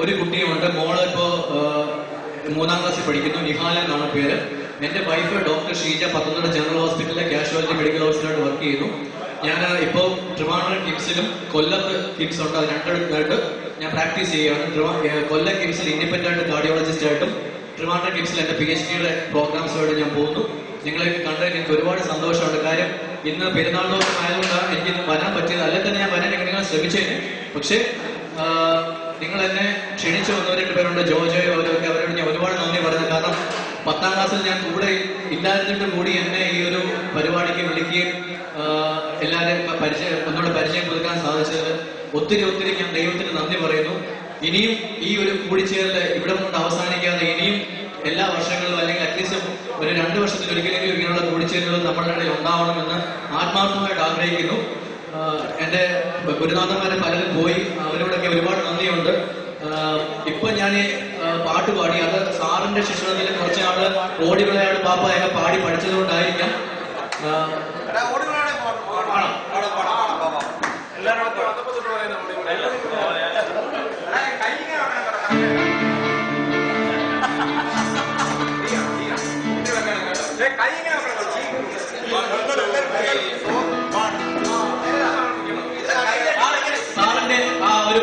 ഒരു കുട്ടിയുമുണ്ട്. മോള് ഇപ്പോ 3ാം ക്ലാസ്സിൽ പഠിക്കുന്നു. നിഹാല എന്നാണ് പേര്. എന്റെ wife doctor Sheeja Pathanamthitta general ഹോസ്പിറ്റലിലെ കാഷ്വാലിറ്റി മെഡിക്കൽ ഓഫീസറായിട്ട് വർക്ക് ചെയ്യുന്നു. ഞാൻ ഇപ്പോ ട്രിവാൻഡ്രം കിംസിലും കൊല്ലത്ത് കിംസ് ഉണ്ട്, അത് രണ്ടിടത്തായിട്ട് ഞാൻ പ്രാക്ടീസ് ചെയ്യുകയാണ്. കൊല്ലം കിംസിൽ ഇൻഡിപെൻഡന്റ് കാർഡിയോളജിസ്റ്റ് ആയിട്ടും ട്രിവാൻഡ്രം കിംസിൽ എന്റെ PhD പ്രോഗ്രാംസുമായിട്ട് ഞാൻ പോകുന്നു. നിങ്ങളെ കണ്ടതിൽ എനിക്ക് ഒരുപാട് സന്തോഷമുണ്ട്. കാര്യം ഇന്ന് പെരുന്നാൾ ദിവസം ആയതുകൊണ്ടാണ് എനിക്ക് വരാൻ പറ്റിയത്. അല്ലെങ്കിൽ തന്നെ ഞാൻ വരാൻ എങ്ങനെയാണ് ശ്രമിച്ചേനെ. പക്ഷേ നിങ്ങൾ എന്നെ ക്ഷണിച്ചു വന്നവർ 2 പേരുണ്ട്, ജോജോയോ അവരൊക്കെ, അവരോട് ഞാൻ ഒരുപാട് നന്ദി പറയുന്നത്. കാരണം 10ാം ക്ലാസ്സിൽ ഞാൻ കൂടെ ഇല്ലാതിരുന്നിട്ട് കൂടി എന്നെ ഈ ഒരു പരിപാടിക്ക് വിളിക്കുകയും എല്ലാവരെയും ഒന്നുകൂടെ പരിചയം പുതുക്കാൻ സാധിച്ചത് ഒത്തിരി ഞാൻ ദൈവത്തിന് നന്ദി പറയുന്നു. ഇനിയും ഈ ഒരു കൂടിച്ചേരൽ ഇവിടെ കൊണ്ട് അവസാനിക്കാതെ ഇനിയും എല്ലാ വർഷങ്ങളിലും അല്ലെങ്കിൽ അറ്റ്ലീസ്റ്റ് ഒരു 2 വർഷത്തിൽ ഒരിക്കലെങ്കിലും ഇങ്ങനെയുള്ള കൂടിച്ചേരലുകൾ നമ്മുടെ ഇടയിൽ ഉണ്ടാവണമെന്ന് ആത്മാർത്ഥമായിട്ട് ആഗ്രഹിക്കുന്നു. എന്റെ ഗുരുനാഥന്മാരെ പലരും പോയി, അവരോടൊക്കെ ഒരുപാട് നന്ദിയുണ്ട്. ഇപ്പൊ ഞാൻ പാട്ട് പാടി, അത് സാറിന്റെ ശിക്ഷണത്തിൽ കുറച്ച് നാള് ഓടി വിളയാട് പാപ്പയൊക്കെ പാടി പഠിച്ചത് കൊണ്ടായിരിക്കാം. സാറിന്റെ ആ ഒരു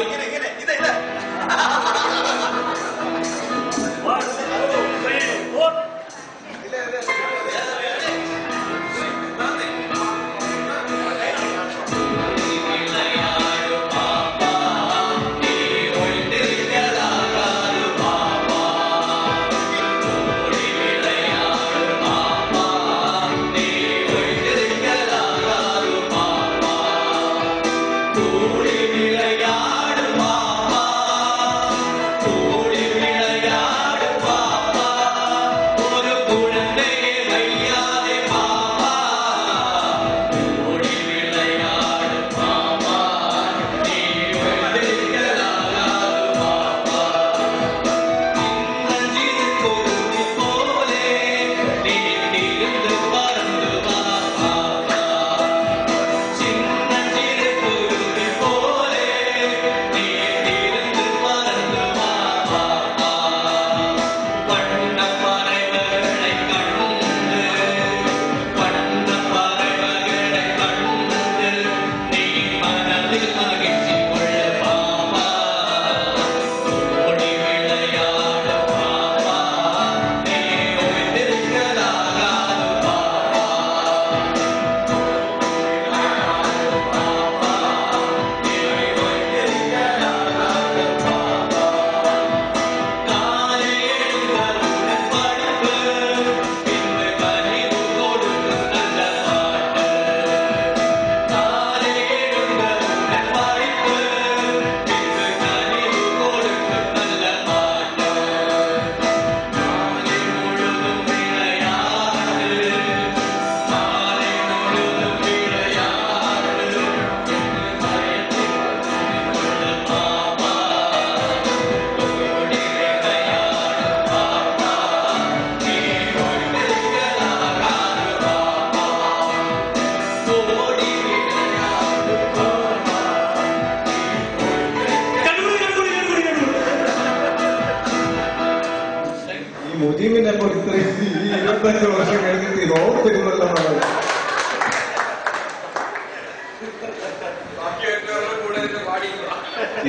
ഈ മുജീബിനെ പോലെ ഇത്രയും ഈ 25 വർഷം കഴിഞ്ഞിട്ട് ഇത് ഓർത്തിരുന്നല്ലോ നമ്മള്.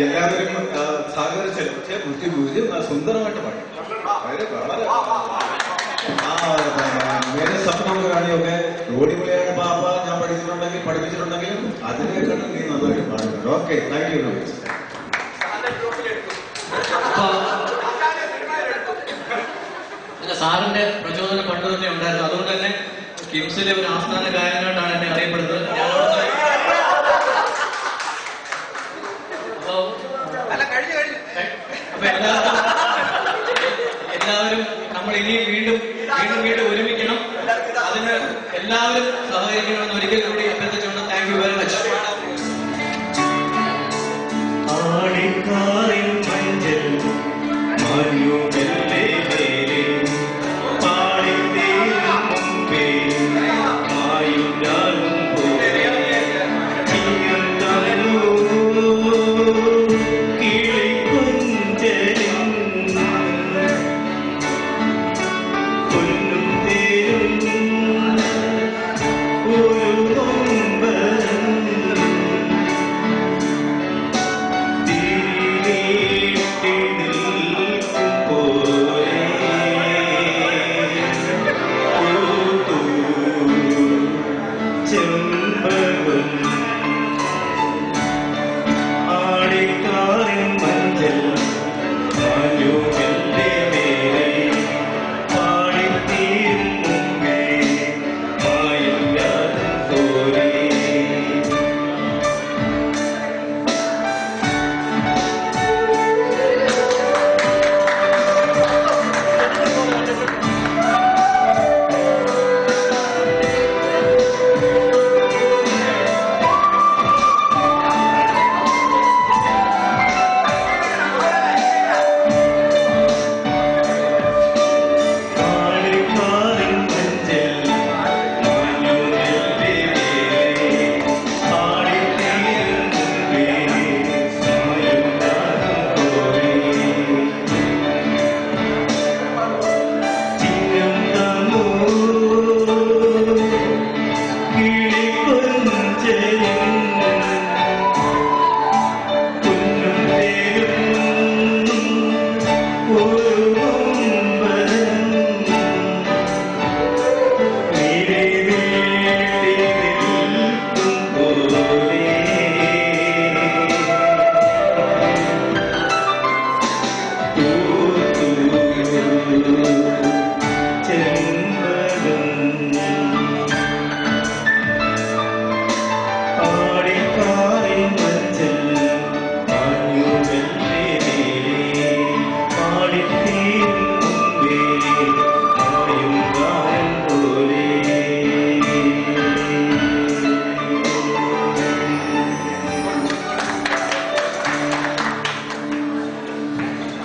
എല്ലാവരും സഹകരിച്ചു. പക്ഷേ മുജീബ് സുന്ദരമായിട്ട് പാടി. വളരെ മേരെ സ്വപ്നം കാണിയൊക്കെ ഓടിപൊളിയായ പാപ്പ ഞാൻ പഠിപ്പിച്ചിട്ടുണ്ടെങ്കിലും അതിനേക്കാളും നീ നന്നായിട്ട് പാടുന്നുണ്ട്. Okay, thank U. സാറിന്റെ പ്രചോദനം പണ്ട് തന്നെ ഉണ്ടായിരുന്നു. അതുകൊണ്ട് തന്നെ കിംസിലെ ഒരു ആസ്ഥാന ഗായകനായിട്ടാണ് എന്നെ അറിയപ്പെടുന്നത്. അപ്പൊ എല്ലാവരും നമ്മൾ ഇനി വീണ്ടും ഒരുമിക്കണം. അതിന് എല്ലാവരും സഹകരിക്കണമെന്ന് ഒരിക്കൽ കൂടി അഭ്യർത്ഥിച്ചുകൊണ്ട് താങ്ക് യു വെരി മച്ച്.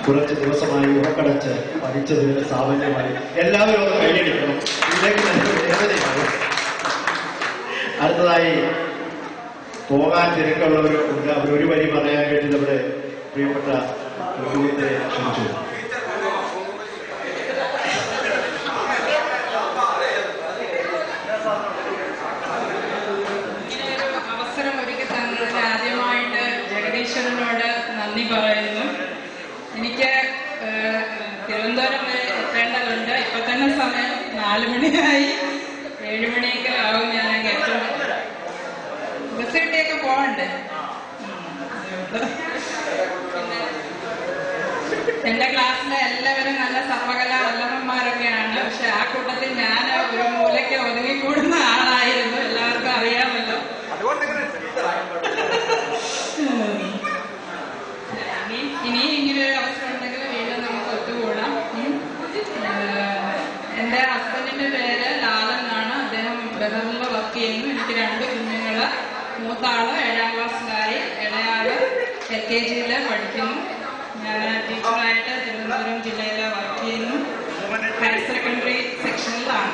കുറച്ച് ദിവസമായി ഉറക്കടച്ച് പഠിച്ചതിന് സാമാന്യമായി എല്ലാവരും ഒന്ന് കൈയടിക്കണം. ഇല്ലെങ്കിൽ നമുക്ക് വേദനയാണ്. അടുത്തതായി പോകാൻ തിരക്കുള്ളവരുണ്ട്. അവരൊരു വരി പറയാൻ വേണ്ടി നമ്മുടെ പ്രിയപ്പെട്ട കുടുംബത്തെ ക്ഷണിച്ചു. അവസരം ഒരുക്കി തന്നതിന് ആദ്യമായിട്ട് ജഗദീശ്വരനോട് നന്ദി പറയുന്നു. എനിക്ക് തിരുവനന്തപുരം വരെ എത്തേണ്ടതുണ്ട്. ഇപ്പൊ തന്നെ സമയം 4 മണിയായി. 7 മണിയൊക്കെ ആവും ഞാൻ എത്തും. ബസ് കിട്ടിയൊക്കെ പോകണ്ടേ? പിന്നെ എന്റെ ക്ലാസ്സിലെ എല്ലാവരും നല്ല സർവകലാ വല്ലഭന്മാരൊക്കെയാണ്. പക്ഷെ ആ കൂട്ടത്തിൽ ഞാൻ ഒരു മൂലയ്ക്ക് ഒതുങ്ങിക്കൂടുന്ന ആളായിരുന്നു. എല്ലാവർക്കും അറിയാമല്ലോ. ഇനി ഇങ്ങനെ ഒരു അവസരം ഉണ്ടെങ്കിൽ വീണ്ടും നമുക്ക് ഒത്തുകൂടാം. എന്റെ ഹസ്ബൻഡിന്റെ പേര് ലാലൻ എന്നാണ്. അദ്ദേഹം ബഹറിൽ വർക്ക് ചെയ്യുന്നു. എനിക്ക് 2 കുഞ്ഞുങ്ങള്. മൂത്താള് 7ാം ക്ലാസ്സിലായി, ഇളയാള് LKG പഠിക്കുന്നു. ഞാൻ ടീച്ചറായിട്ട് തിരുവനന്തപുരം ജില്ലയിൽ വർക്ക് ചെയ്യുന്നു. ഹയർ സെക്കൻഡറി സെക്ഷനിലാണ്.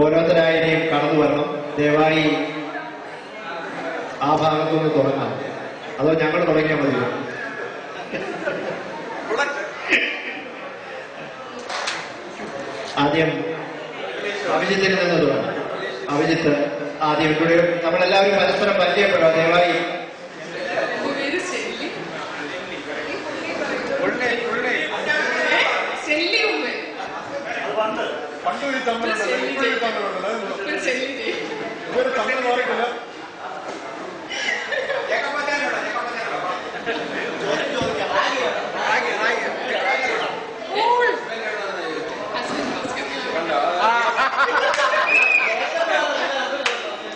ഓരോരുത്തരായി കടന്നു വരണം. ദയവായി ആ ഭാഗത്തുനിന്ന് തുടങ്ങാം. അതോ ഞങ്ങൾ തുടങ്ങിയാൽ മതിയോ? ആദ്യം അഭിജിത്തിന് നിന്നതുമാണ്. അഭിജിത്ത് ആദ്യം കൂടി നമ്മളെല്ലാവരും പരസ്പരം പരിചയപ്പെടുക. ദയവായി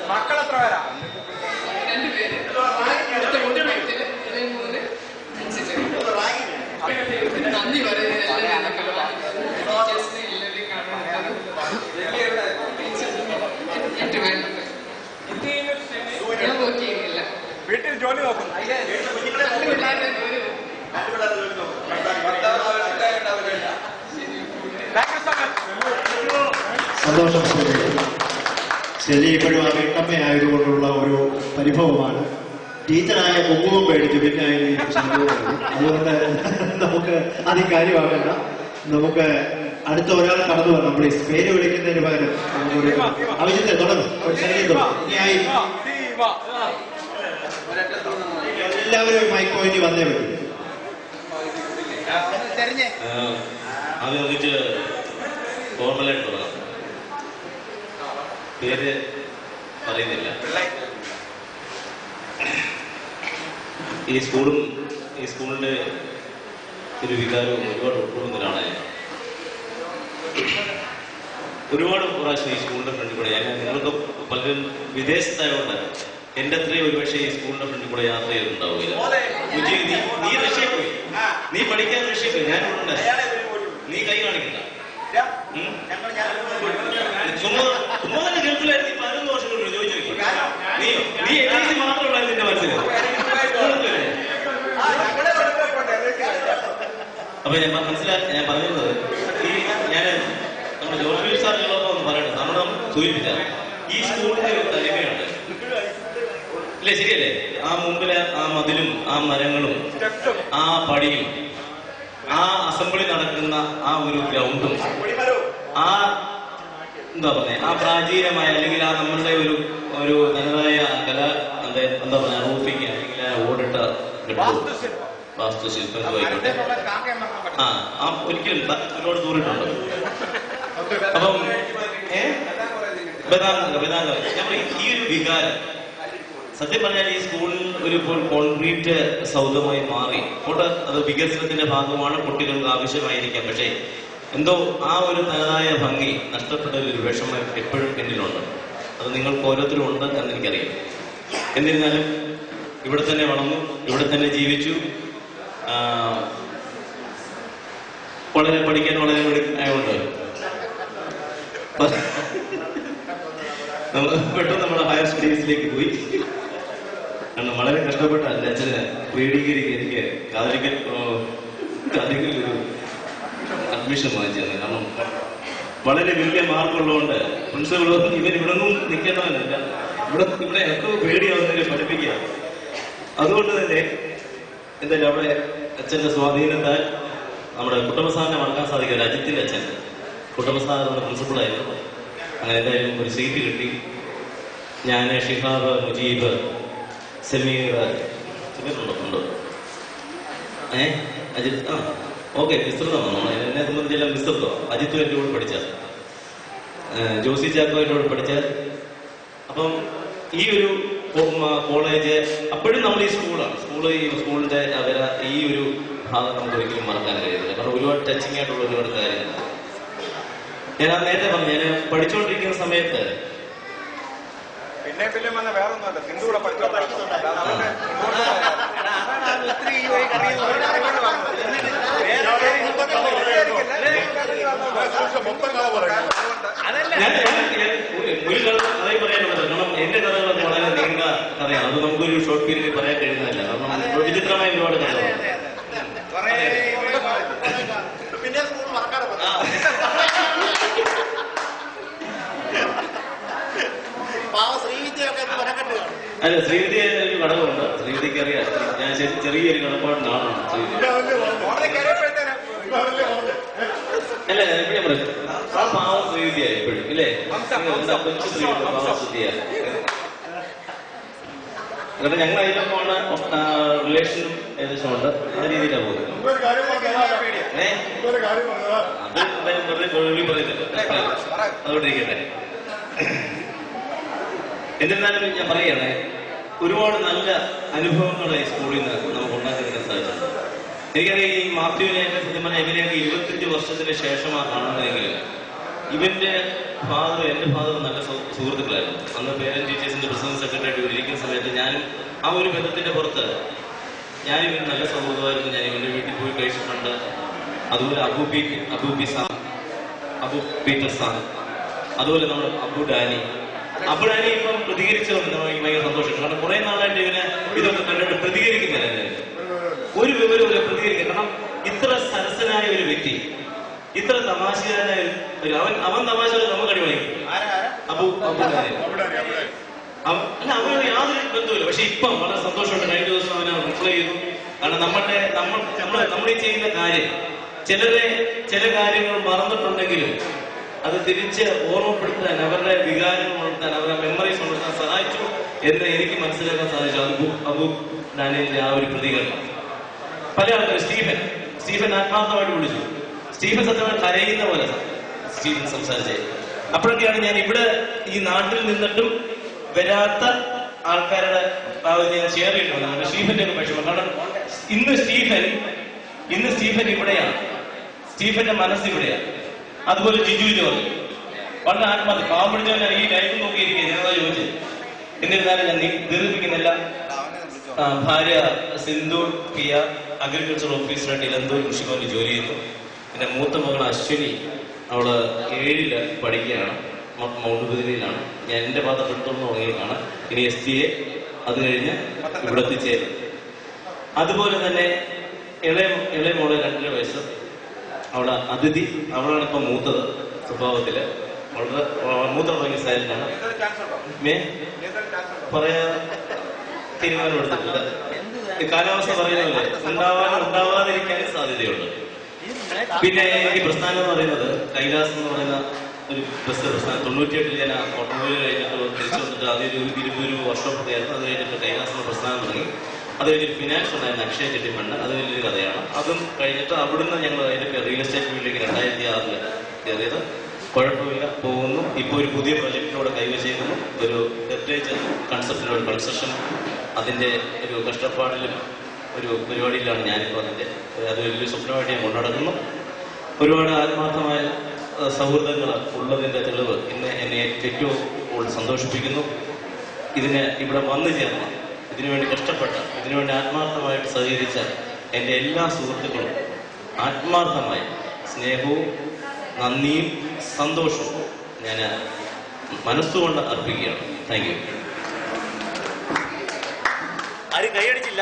മക്കളെത്ര പേരാ? നന്ദി വീട്ടിൽ ജോലി നോക്കും. സന്തോഷം. ശരി, ഇപ്പോഴും ആ വീട്ടമ്മയായതുകൊണ്ടുള്ള ഒരു പരിഭവമാണ്. ടീച്ചറായ കുങ്കുമം പേടിച്ചു, പിന്നെ അതുകൊണ്ട് നമുക്ക് അധികം കാര്യമാകണ്ട. നമുക്ക് അടുത്ത ഒരാൾ കടന്നു വരണം. പ്ലീസ്, പേര് വിളിക്കുന്നതിന് പകരം നമുക്കൊരു അഭിജിത്തെ തുടങ്ങും. എല്ലാവരും മൈക്ക് പോയിന്റ് വന്നേ പറ്റും. ആദ്യം വന്നിട്ട് ഫോർമലായിട്ട് തുടങ്ങാം. പേര് പറയുന്നില്ല. ഈ സ്കൂളിന്റെ ഒരു വികാരവും ഒരുപാട് ഉൾക്കൊള്ളുന്നതിനാണ് ഞാൻ. ഒരുപാട് പ്രാവശ്യം ഈ സ്കൂളിന്റെ ഫ്രണ്ടിൽ കൂടെ നിങ്ങൾക്ക് പലരും വിദേശത്തായതുകൊണ്ട് എന്റെ അത്രയും ഒരുപക്ഷെ ഈ സ്കൂളിന്റെ ഫ്രണ്ടിൽ കൂടെ യാത്ര ചെയ്തിട്ടുണ്ടാവില്ല. നീ റഷ്യയിൽ പോയി, നീ പഠിക്കാൻ റഷ്യയിൽ പോയി, ഞാൻ ഉണ്ട്. നീ കൈ കാണിക്കില്ല. ചുമ്മാ തന്നെ ഗൾഫിലായിരുന്നു. 11 വർഷം കൊണ്ട് ചോദിച്ചു നോക്കി. നീ എൽ മാത്രമുള്ള നിന്റെ മനസ്സിൽ. അപ്പൊ ഞാൻ പറഞ്ഞത് ഞാൻ നമ്മുടെ ജോർജ് സാറിനുള്ളപ്പോ ഒന്ന് പറയട്ടെ. നമ്മൾ സൂചിപ്പിച്ച ഈ സ്കൂളിന്റെ ഒരു തനിമയുണ്ട്. ഇല്ലേ, ശരിയല്ലേ? ആ മുമ്പിലെ ആ മതിലും ആ മരങ്ങളും ആ പടിയും ആ അസംബ്ലി നടക്കുന്ന ആ ഒരു ഗ്രൗണ്ടും ആ എന്താ പറയാ ആ പ്രാചീനമായ അല്ലെങ്കിൽ ആ നമ്മളുടെ ഒരു തനതായ കല എന്താ പറയാ റൂഫിങ് അല്ലെങ്കിൽ ഓടിട്ട വാസ്തുശില്പമായിക്കോട്ടെ. ആ ഒരിക്കലും ഒരുപാട് ദൂരമുണ്ട്. അപ്പം ഈ ഒരു വികാരം സത്യം പറഞ്ഞാൽ ഈ സ്കൂളിൽ ഒരു കോൺക്രീറ്റ് സൗധമായി മാറി. അത് വികസനത്തിന്റെ ഭാഗമാണ്, കുട്ടികൾക്ക് ആവശ്യമായിരിക്കാം. പക്ഷേ എന്തോ ആ ഒരു തനതായ ഭംഗി നഷ്ടപ്പെട്ട ഒരു വിഷമം എപ്പോഴും എന്നിലുണ്ട്. അത് നിങ്ങൾക്ക് ഓരോരുത്തരും ഉണ്ട് എന്ന് എനിക്കറിയാം. എന്നിരുന്നാലും ഇവിടെ തന്നെ വളർന്നു, ഇവിടെ തന്നെ ജീവിച്ചു. വളരെ പഠിക്കാൻ വളരെ ആയതുകൊണ്ട് പെട്ടെന്ന് നമ്മുടെ ഹയർ സ്റ്റഡീസിലേക്ക് പോയി. കാരണം വളരെ കഷ്ടപ്പെട്ട എൻ്റെ അച്ഛന് പ്രീ ഡിഗ്രിക്ക് എനിക്ക് കാലിക്കൽ ഒരു അഡ്മിഷൻ വാങ്ങിച്ചു തന്നെ. കാരണം വളരെ വലിയ മാർക്കുള്ളതുകൊണ്ട് പ്രിൻസിപ്പൾ ഇവരിവിടൊന്നും നിൽക്കേണ്ടവരല്ല, ഇവിടെ എത്ര പേടിയാവുന്നതിനെ പഠിപ്പിക്കുക. അതുകൊണ്ട് തന്നെ എന്തായാലും അവിടെ അച്ഛൻ്റെ സ്വാധീനത്താൽ നമ്മുടെ കുട്ടമസാറിനെ മറക്കാൻ സാധിക്കില്ല. അജിത്തിന്റെ അച്ഛൻ കുട്ടമസാർ എന്ന പ്രിൻസിപ്പളായിരുന്നു. അങ്ങനെ എന്തായാലും ഒരു സീറ്റ് കിട്ടി. ഞാൻ ഷിഹാബ്, മുജീബ്, സമീർ ഉണ്ട്. അജിത്ത് ഓക്കെ മിശ്രിതമാണ്. നമ്മൾ എന്നെ സംബന്ധിച്ചെല്ലാം മിശ്രിതം. അജിത്തും എൻ്റെ കൂടെ പഠിച്ച, ജോസി ചാക്കോ എൻ്റെ കൂടെ പഠിച്ച. അപ്പം ഈ ഒരു കോളേജ് അപ്പോഴും നമ്മൾ ഈ സ്കൂളിന്റെ ഈ ഒരു ഭാഗം നമുക്ക് ഒരിക്കലും മറക്കാൻ കഴിയില്ല. കാരണം ഒരുപാട് ടച്ചിങ് ആയിട്ടുള്ള ഒരുപാട് കാര്യങ്ങൾ ഞാൻ നേരത്തെ പറഞ്ഞു. ഞാൻ പഠിച്ചുകൊണ്ടിരിക്കുന്ന സമയത്ത് പിന്നെ വന്ന വേറൊന്നുമല്ല, സിന്ധുവിടെ ഒരു കഥയും പറയാനുള്ളത്. കാരണം എന്റെ കഥകളൊക്കെ വളരെ നീണ്ട കഥയാണ്. അത് നമുക്കൊരു ഷോർട്ട് പീരീഡിൽ പറയാൻ കഴിയുന്നതല്ല. കാരണം വിചിത്രമായ ഒരുപാട് കഥകളാണ്. പിന്നെ സ്കൂൾ മറക്കാതെ അല്ല, ശ്രീവിദ്യ ഒരു ഘടകമുണ്ട്. ശ്രീവിദ്യക്ക് അറിയാം. ഞാൻ ചെറിയൊരു കടപ്പാടിന്റെ ആളാണ് ശ്രീവിദ്യ. അല്ല, എപ്പോഴും പറയും പാവം ശ്രീവിദ്യ എപ്പോഴും ഇല്ലേ? കൊച്ചു ശ്രീവിദ്യ പാവം ശ്രുതിയ. കാരണം ഞങ്ങൾ അതിലൊക്കെയുള്ള റിലേഷനും ഏകദേശം ഉണ്ട്. ആ രീതിയിലാണ് പോകുന്നത്. അതുകൊണ്ട് ഇരിക്കട്ടെ. എന്നിരുന്നാലും ഞാൻ പറയുകയാണെ, ഒരുപാട് നല്ല അനുഭവങ്ങൾ ഈ സ്കൂളിൽ നിന്ന് നമുക്ക് ഉണ്ടാക്കിയെടുക്കാൻ സാധിച്ചിട്ടുണ്ട്. എനിക്കറിയാം ഈ മാത്യുവിനെയൊക്കെ സത്യം പറഞ്ഞാൽ ഇവനെയൊക്കെ 25 വർഷത്തിന് ശേഷമാണ് കാണുന്നതെങ്കിലും ഇവന്റെ ഫാദർ എന്റെ ഫാദർ നല്ല സുഹൃത്തുക്കളായിരുന്നു. അന്ന് പേരന്റ് ടീച്ചേഴ്സിന്റെ പ്രസിഡന്റ് സെക്രട്ടറി ആയിട്ട് ഇരിക്കുന്ന സമയത്ത് ഞാനും ആ ഒരു ബന്ധത്തിന്റെ പുറത്ത് ഞാനിവൻ നല്ല സൗഹൃദമായിരുന്നു. ഞാൻ ഇവന്റെ വീട്ടിൽ പോയി കഴിച്ചിട്ടുണ്ട്. അതുപോലെ അബു പീറ്റർ സാൻ, അതുപോലെ നമ്മുടെ അബു ഡാനി ഇപ്പം പ്രതികരിച്ചുകൊണ്ട് നമുക്ക് ഭയങ്കര സന്തോഷം. കാരണം കുറെ നാളായിട്ട് ഇവന് ഇതൊക്കെ കണ്ടിട്ട് പ്രതികരിക്കുന്നില്ല. ഒരു വിവരമില്ല പ്രതികരിക്കുക. കാരണം ഇത്ര സരസനായ ഒരു വ്യക്തി, ഇത്ര തമാശയായ അവൻ തമാശ നമുക്ക് അടിപൊളിക്കും. അല്ല, അവന് യാതൊരു ബന്ധവുമില്ല. പക്ഷെ ഇപ്പം വളരെ സന്തോഷമുണ്ട്. കഴിഞ്ഞ ദിവസം അവനെ റിപ്ലൈ ചെയ്തു. കാരണം നമ്മൾ ഈ ചെയ്യുന്ന കാര്യം ചില കാര്യങ്ങൾ മറന്നിട്ടുണ്ടെങ്കിലും അത് തിരിച്ച് ഓർമ്മപ്പെടുത്താൻ, അവരുടെ വികാരങ്ങൾ ഉണർത്താൻ, അവരുടെ മെമ്മറീസ് ഉണർത്താൻ സഹായിച്ചു എന്ന് എനിക്ക് മനസ്സിലാക്കാൻ സാധിച്ചു. അബു ഡാനിയലിന്റെ ആ ഒരു പ്രതികരണം. പല ആൾക്കാർ സ്റ്റീഫൻ ആത്മാർത്ഥമായിട്ട് വിളിച്ചു. സ്റ്റീഫൻ സത്യമായി കരയുന്ന പോലെ സ്റ്റീഫൻ സംസാരിച്ചത്. അപ്പോഴൊക്കെയാണ് ഞാൻ ഇവിടെ ഈ നാട്ടിൽ നിന്നിട്ടും വരാത്ത ആൾക്കാരുടെ ഞാൻ ഷെയർ ചെയ്തിട്ടുണ്ട് സ്റ്റീഫന്റെ ഒക്കെ വിഷമം. കാരണം ഇന്ന് സ്റ്റീഫൻ ഇവിടെയാണ്, സ്റ്റീഫന്റെ മനസ്സ് ഇവിടെയാണ്. അതുപോലെ ജിജു ജോർജ് വളരെ ആത്മാർത്ഥ പാവപ്പെടുത്തവൻ ഈ ലൈഫ് നോക്കിയിരിക്കുക. ഞാനതാ ചോദിച്ചത്. എന്നിരുന്നാലും ഞാൻ ദീർഘിപ്പിക്കുന്നില്ല. ഭാര്യ സിന്ധു പിയ അഗ്രികൾച്ചർ ഓഫീസറായിട്ട് ഇലന്തൂർ കൃഷിഭവനിൽ ജോലി ചെയ്യുന്നു. പിന്നെ മൂത്ത മകൾ അശ്വിനി, അവള് 7ല് പഠിക്കുകയാണ്, മൗണ്ട് ബദിനിയിലാണ്. ഞാൻ എന്റെ പാത്രപ്പെടുത്തോന്ന് തുടങ്ങിയതാണ്. ഇനി STA, അത് കഴിഞ്ഞ് ഇവിടെ എത്തിച്ചേരും. അതുപോലെ തന്നെ ഇളയ മോള് 2.5 വയസ്സ്, അവള് അതിഥി. അവളാണ് ഇപ്പൊ മൂത്തത്. സ്വഭാവത്തില് വളരെ മൂത്ത തുടങ്ങിയ സൈലന്റാണ്. പറയാ തീരുമാനം എടുത്തിട്ടില്ല. കാലാവസ്ഥ പറയുന്നില്ലേ, ഉണ്ടാവാതിരിക്കാനും സാധ്യതയുണ്ട്. പിന്നെ ഈ പ്രസ്ഥാനം എന്ന് പറയുന്നത് കൈലാസം എന്ന് പറയുന്ന ഒരു ബസ് പ്രസ്ഥാനം. 98 ഞാൻ ഓട്ടോമൊബൈൽ കഴിഞ്ഞിട്ട് തിരിച്ചു വന്നിട്ട് അതൊരു 20 വർഷമൊക്കെയായിരുന്നു. അത് കഴിഞ്ഞിട്ട് കൈലാസം പ്രസ്ഥാനം തുടങ്ങി. അത് കഴിഞ്ഞിട്ട് ഫിനാൻസ് ഉണ്ടായിരുന്നു, അക്ഷയ ചെട്ടിപ്പണ്ട്. അത് വലിയൊരു കഥയാണ്. അതും കഴിഞ്ഞിട്ട് അവിടുന്ന് ഞങ്ങൾ അതിന്റെ റിയൽ എസ്റ്റേറ്റ് ഫീൽഡിലേക്ക് 2006 കയറിയത്. കുഴപ്പമില്ല, പോകുന്നു. ഇപ്പോൾ ഒരു പുതിയ പ്രൊജക്ടിലൂടെ കൈവശേക്കുന്നു. ഒരു ലിറ്ററേച്ചർ കൺസെപ്റ്റിലൂടെ കൺസ്ട്രക്ഷൻ, അതിന്റെ ഒരു കഷ്ടപ്പാടിലും ഒരു പരിപാടിയിലാണ് ഞാനിപ്പോൾ. അത് വലിയൊരു സ്വപ്നമായിട്ട് ഞാൻ കൊണ്ടുനടക്കുന്നു. ഒരുപാട് ആത്മാർത്ഥമായ സൗഹൃദങ്ങൾ ഉള്ളതിന്റെ തെളിവ് ഇന്ന് എന്നെ ഏറ്റവും കൂടുതൽ സന്തോഷിപ്പിക്കുന്നു. ഇവിടെ വന്നു ചേർന്ന, ഇതിനുവേണ്ടി കഷ്ടപ്പെട്ട, ഇതിനുവേണ്ടി ആത്മാർത്ഥമായിട്ട് സഹകരിച്ച എൻ്റെ എല്ലാ സുഹൃത്തുക്കളും ആത്മാർത്ഥമായ സ്നേഹവും നന്ദിയും സന്തോഷവും ഞാൻ മനസ്സുകൊണ്ട് അർപ്പിക്കുകയാണ്. Thank you. ആരും കൈയടിച്ചില്ല.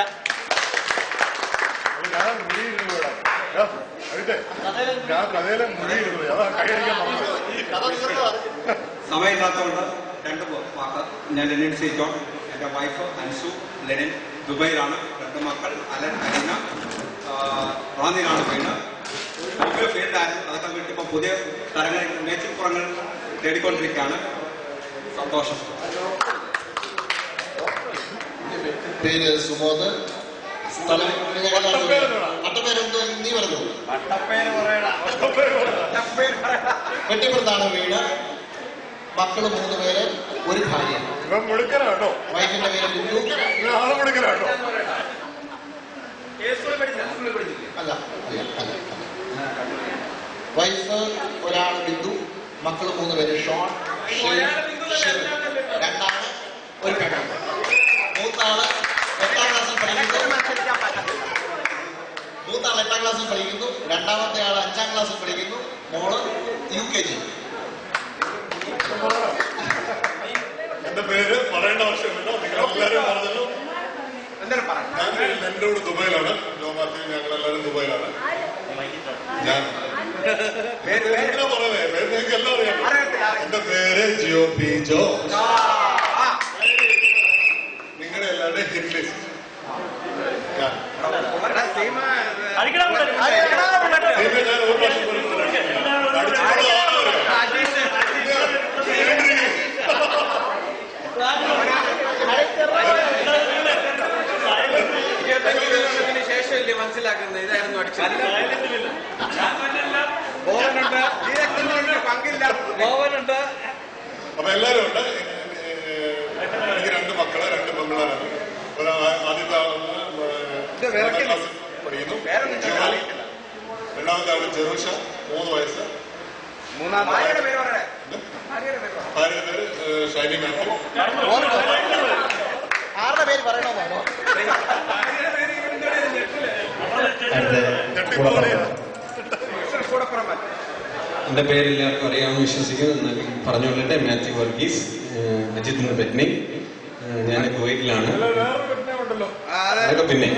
സമയമില്ലാത്തതുകൊണ്ട് 2 വാക്ക്. ഞാൻ ലെനിൻ സി ജോൺ, എൻ്റെ വൈഫ് അൻസു ലെനിൻ ദുബൈയിലാണ്. 2 മക്കൾ അലൻ അലീന റാന്നിയിലാണ് വീട്. മുമ്പ് ഫീൽഡായിരുന്നു, അതൊക്കെ വീട്ടിൽ ഇപ്പോൾ പുതിയ സ്ഥലങ്ങൾ മേച്ചിൽപ്പുറങ്ങൾ തേടിക്കൊണ്ടിരിക്കുകയാണ്. സന്തോഷം. പേര് സുമോദ്, സ്ഥലം അട്ടപ്പേരെന്തോ നീ പറഞ്ഞു. വെട്ടിപ്പുറത്താണ് വീട്. മക്കള് 3 പേര്, ഒരു ഭാര്യ. വൈഫിന്റെ പേര് ബിന്ദു. അല്ല, വൈഫ് ഒരാള് ബിന്ദു, മക്കള് 3 പേര് ഷോൺ, 2 ഒരു പെണ്ണാണ്. മൂത്താള് 8ാം ക്ലാസ്സിൽ പഠിക്കുന്നു. 2ാമത്തെ ആള് 5ാം ക്ലാസ്സിൽ പഠിക്കുന്നു. മോള് UKG. എന്റെ പേര് പറയേണ്ട ആവശ്യമില്ലല്ലോ, നിങ്ങളെല്ലാവരും പറഞ്ഞല്ലോ. ഞാൻ എൻ്റെ കൂടെ ദുബൈയിലാണ്. ജോമാറ്റി ഞങ്ങളെല്ലാവരും ദുബൈയിലാണ്. ഞാൻ പറയുന്നത് പേര് നിങ്ങൾക്ക് എല്ലാം അറിയാം. എന്റെ പേര് ജിയോ പി ജോ. നിങ്ങളുടെ എല്ലാവരുടെയും ഇംഗ്ലീഷ്. ഞാൻ ഒരു പ്രാവശ്യം ഇപ്പോഴല്ലേ മനസ്സിലാക്കുന്നത് ഇതായിരുന്നു അടിച്ചത്. ബോവനുണ്ട്, പങ്കില്ല, ബോവനുണ്ട്. അപ്പൊ എല്ലാരും ഉണ്ട്. എനിക്ക് 2 മക്കള്, 2 പെൺപിള്ളേരാണ്. ആദ്യത്തെ ക്ലാസ്സിൽ പഠിക്കുന്നു. രണ്ടാമത്തെ ആള് ചെറുഷ, 3 വയസ്സ്. ഭാര്യയുടെ പേര് ഷൈനി മാത്യു. ആരുടെ പേര് പറയണമെന്നാണോ? എൻ്റെ പേര് എല്ലാവർക്കും അറിയാമെന്ന് വിശ്വസിക്കുന്നു. എന്നാലും പറഞ്ഞുകൊള്ളട്ടെ. മാത്യു വർഗീസ്, അജിത്ത് പെറ്റ്നി. ഞാൻ കുവൈറ്റിലാണ്. അതൊക്കെ പിന്നെ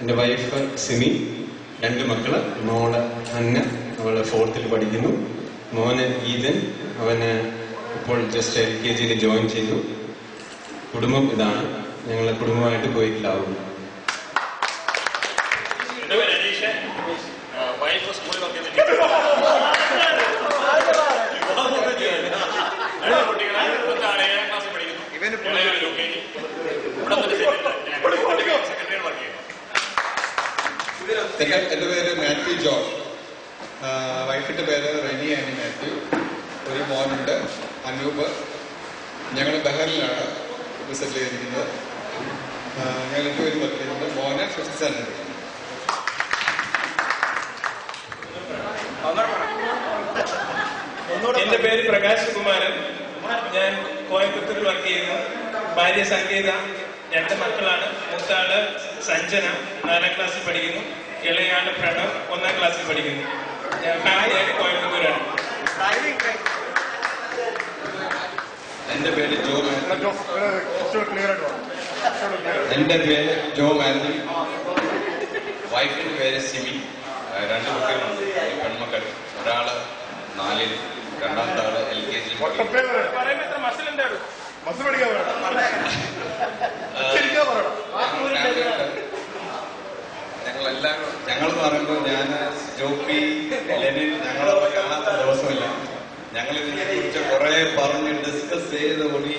എൻ്റെ വൈഫ് സിമി, 2 മക്കള്. മോള് അന്ന, അവള് 4th പഠിക്കുന്നു. മോന് ഈതൻ, അവന് ഇപ്പോൾ ജസ്റ്റ് LKG ജോയിൻ ചെയ്തു. കുടുംബം ഇതാണ്. ഞങ്ങളെ കുടുംബമായിട്ട് കുവൈറ്റിലാവുന്നു. എൻ്റെ പേര് മാത്യു ജോൺ. വൈഫിന്റെ പേര് റെനി ആനി മാത്യു. ഒരു മോനുണ്ട്, അനൂപ്. ഞങ്ങൾ ബഹറിലാണ് സെറ്റിൽ ചെയ്തിരിക്കുന്നത്. ഞങ്ങൾ 2 പേരും വർക്ക് ചെയ്യുന്നുണ്ട്. മോന് 5th സ്റ്റാൻഡേർഡ്. എന്റെ പേര് പ്രകാശ് കുമാരൻ. ഞാൻ കോയമ്പത്തൂരിൽ വർക്ക് ചെയ്യുന്നു. ഭാര്യ സംഗീത, 2 മക്കളാണ്. മൂത്താള് സഞ്ജന, 4ാം ക്ലാസ്സിൽ പഠിക്കുന്നു. ഇളയാള് പ്രണവ്, 1ാം ക്ലാസ്സിൽ പഠിക്കുന്നു. ഞാൻ ഫാമിലിയായിട്ട് കോയമ്പത്തൂരാണ്. എൻ്റെ പേര് ജോ മാത്യു. എൻ്റെ പേര് ജോ മാത്യു. വൈഫിന്റെ പേര് സിമി. 2 കുട്ടികളുണ്ട്, പെൺമക്കൾ. ഒരാള് 4ൽ, രണ്ടാമത്തെ ആള് LKG. ഞങ്ങളെന്ന് പറയുമ്പോൾ ഞാൻ, ജോപ്പി, ലെനിൻ, ഞങ്ങളൊക്കെ കാണാത്ത ദിവസമില്ല. ഞങ്ങൾ ഇതിനെ കുറിച്ച് കുറെ പറഞ്ഞ് ഡിസ്കസ് ചെയ്ത് കൂടി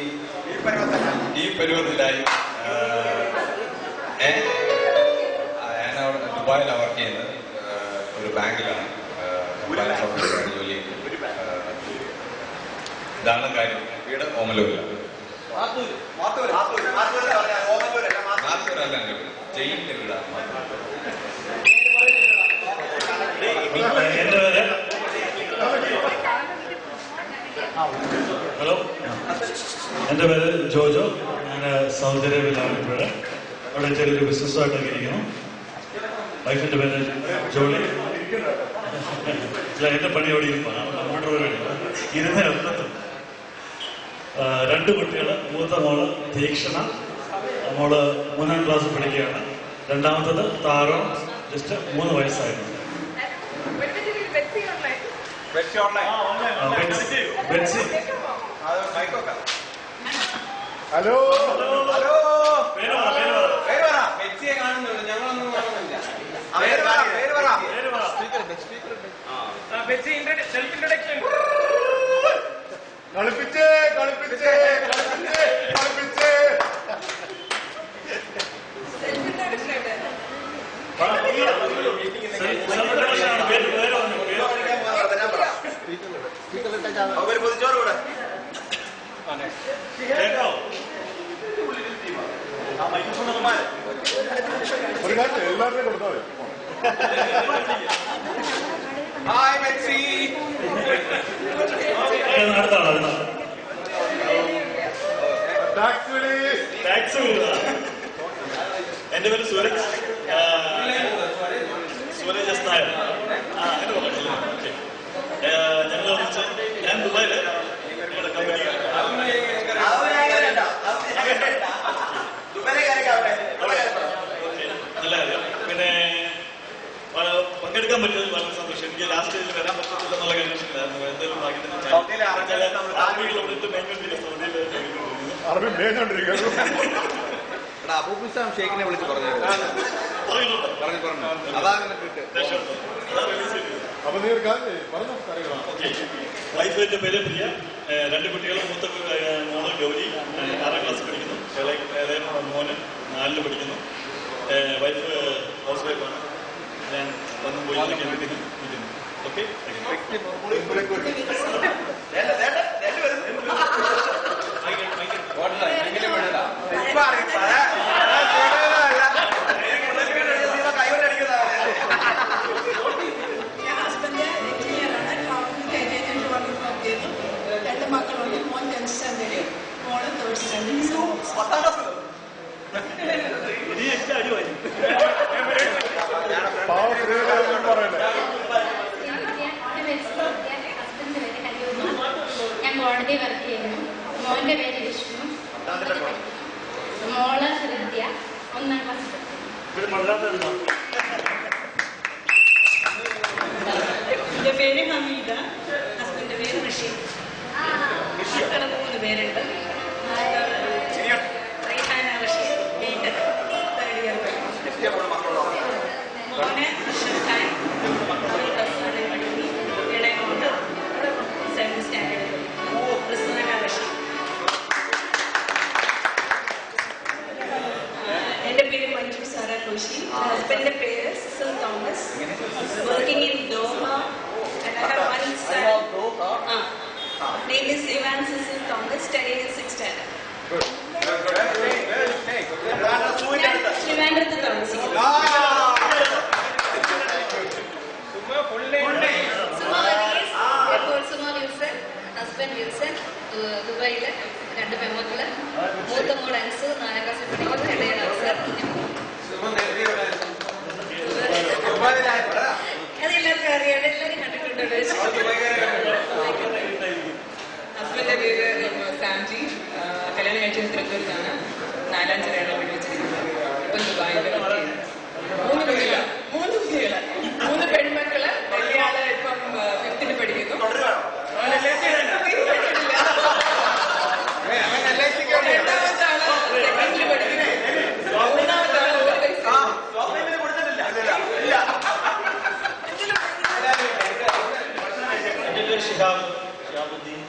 ഈ പരുവത്തിലായി. ഞാനവിടെ ദുബായിലാണ് വർക്ക് ചെയ്യുന്നത്. ഒരു ബാങ്കിലാണ്, കമ്പനി ഓഫീസിലാണ് ജോലി ചെയ്യുന്നത്. ഇതാണ് കാര്യം. വീട് ഓമലൂരില്ല. മാത്തൂരല്ല എൻ്റെ വീട്, ജയിലിന്റെ വീടാണ്. ഹലോ, എൻ്റെ പേര് ജോജോ. ഞാൻ സൗദി അറേബ്യയിലാണ് ഇവിടെ. അവിടെ ചെറിയൊരു ബിസിനസ്സുമായിട്ടൊക്കെ ഇരിക്കുന്നു. വൈഫിൻ്റെ പേര് ജോളി. ഇല്ല, എൻ്റെ പണി അവിടെ കമ്പ്യൂട്ടർ പരിപാടി ഇരുന്നേ ഒക്കത്തും. 2 കുട്ടികൾ. മൂത്ത മോള് തീക്ഷണ, മോള് 3ാം ക്ലാസ്സിൽ പഠിക്കുകയാണ്. രണ്ടാമത്തത് താരോ, ജസ്റ്റ് 3 വയസ്സായിരുന്നു. ഹലോ, മെച്ചിയെ കാണുന്നുള്ളൂ, ഞങ്ങളൊന്നും കാണുന്നില്ല. കളിപ്പിച്ചേ കളിപ്പിച്ചേ കളിപ്പിച്ചേ കളിപ്പിച്ചേ. പൊതിച്ചോറ് കൂടെ ഒരു കാര്യം എല്ലാവരുടെയും കൊടുത്താൽ ഹായ് മെക്സി. എന്റെ പേര് സൂരജ്. സൂരജ് എസ് നായർ. ഞങ്ങൾ ഞാൻ ദുബായില് നമ്മുടെ കമ്പനി നല്ല കാര്യം. പിന്നെ പങ്കെടുക്കാൻ പറ്റിയത് വളരെ സന്തോഷം. എനിക്ക് ലാസ്റ്റ് ഇതിൽ വരാൻ പറ്റത്തില്ല എന്നുള്ള കാര്യം എന്തെങ്കിലും അറബി മേഞ്ഞോണ്ടിരിക്കുന്നു. അബൂബുസാം ഷെയ്ഖിനെ വിളിച്ച് പറഞ്ഞു അതാണ് കിട്ടുക. അപ്പൊ നീ ഒരു കാര്യം പറഞ്ഞു കാര്യങ്ങളാണ്. വൈഫിന്റെ പേര് പ്രിയ. 2 കുട്ടികൾ. മൂത്ത മോള് ഗൗരി, 6ാം ക്ലാസ്സിൽ പഠിക്കുന്നു. ഇളയ മോന് 4ൽ പഠിക്കുന്നു. വൈഫ് ഹൗസ് വൈഫാണ്. ഞാൻ വന്നും പോയി ഇരിക്കുന്നു. ഓക്കെ, രണ്ട് മക്കളുണ്ട്. മോൻ 10th സ്റ്റാൻഡേർഡ്, മോള് 3rd സ്റ്റാൻഡേർഡ്. ഞാൻ കോടതി വർക്ക് ചെയ്യുന്നു. മോന്റെ പേര് വിഷ്ണു, മോള് ഹൃദ്യ, 1ാം ക്ലാസ്. എന്റെ പേര് ഹമീദ, ഹസ്ബൻഡിന്റെ പേര് റഷീദ്. മക്കള് 3 പേരുണ്ട്. Raihana Rasheed, BTech 3rd year പഠിക്കുന്നു. മോനെ അർഷദ് ഖാൻ, +1 പഠിക്കുന്നു. ഇളയമോള് 7th സ്റ്റാൻഡേർഡ് പഠിക്കുന്നു. റിസ്വാന റഷീദ്. എന്റെ പേര് മഞ്ജു സാറ കോശി. ഹസ്ബൻഡിന്റെ പേര് Cecil Thomas, working in Doha. And I have 1 son. Name is Ivan Cecil Thomas, studying in 6th standard. ട്രിവാൻഡ്രത്ത് താമസിക്കുന്നു. ഹസ്ബൻഡ് വിൽസൺ, ദുബായില് 2 പെൺമക്കള്. മൂത്ത മോൾ അൻസു 4ാം ക്ലാസ്സിൽ പഠിക്കുന്നു. ഇളയ അവസർ അതെല്ലാവർക്കും അറിയാം, എല്ലാവരും കണ്ടിട്ടുണ്ടോ? ഹസ്ബൻഡിന്റെ പേര് സാംജി, കല്യാണം കഴിച്ചത് തിരുവനന്തപുരത്താണ്. 4ാം ചെറിയാണ് പഠിപ്പിച്ചിരിക്കുന്നത്. ഇപ്പം ദുബായിൽ 3 കുട്ടികള്, 3 പെൺമക്കള്. വലിയ ആള് ഇപ്പം 5th പഠിക്കുന്നു. രണ്ടാമത്തെ ആള് 2nd പഠിക്കുന്നു. മൂന്നാമത്തെ ആള് 1 വയസ്സ്. എൻ്റെ പേര് ഷിഹാബുദ്ദീൻ,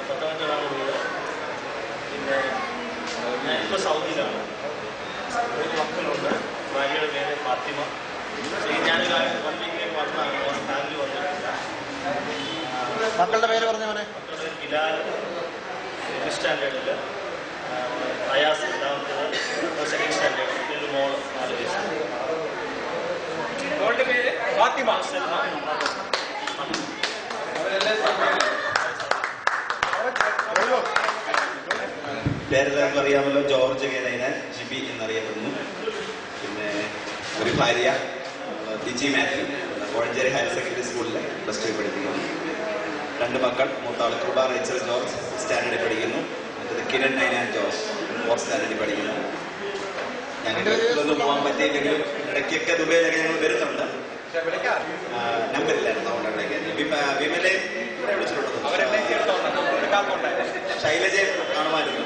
10ാം വീട്. പിന്നെ ഞാനിപ്പോൾ സൗദിയിലാണ്. 3 മക്കളുണ്ട്. ഭാര്യയുടെ പേര് ഫാത്തിമ. ഞാൻ 1 വീക്കിലേക്ക് വന്നതാണ്. ഫാമിലി വന്നിട്ടില്ല. മക്കളുടെ പേര് പറഞ്ഞ പോലെ. മക്കളുടെ പേര് ബിലാൽ 5th സ്റ്റാൻഡേർഡിൽ, അയാസ് 2ാമത്തത് 2nd സ്റ്റാൻഡേർഡ്. ഒരു മോള് 4 വയസ്സ്. മോളുടെ പേര് ഫാത്തിമ. പേരെല്ലാവർക്കും അറിയാമല്ലോ. ജോർജ് കേനൈന, ജിബി എന്നറിയപ്പെടുന്നു. പിന്നെ ഒരു ഭാര്യ ഡിജി മാത്യു, കോഴഞ്ചേരി ഹയർ സെക്കൻഡറി സ്കൂളിൽ +2 പഠിക്കുന്നു. 2 മക്കൾ. മൂത്താൾ കൃപ റേച്ചൽ ജോർജ്, സ്റ്റാൻഡേർഡിൽ പഠിക്കുന്നു. മറ്റത് കിരൺ നൈനാൻ ജോർജ്, 4th സ്റ്റാൻഡേർഡിൽ പഠിക്കുന്നു. ഞങ്ങൾക്ക് ഇതൊന്നും പോകാൻ പറ്റിയില്ലെങ്കിലും ഇടയ്ക്കൊക്കെ ദുബൈയിലൊക്കെ ഞങ്ങൾ വരുന്നുണ്ട്. നമ്പറില്ലായിരുന്നു, അതുകൊണ്ട് വിളിക്കാൻ. വിമലെ ഇവിടെ വിളിച്ചിട്ടുണ്ടോ? ശൈലജയെ കാണുമായിരുന്നു.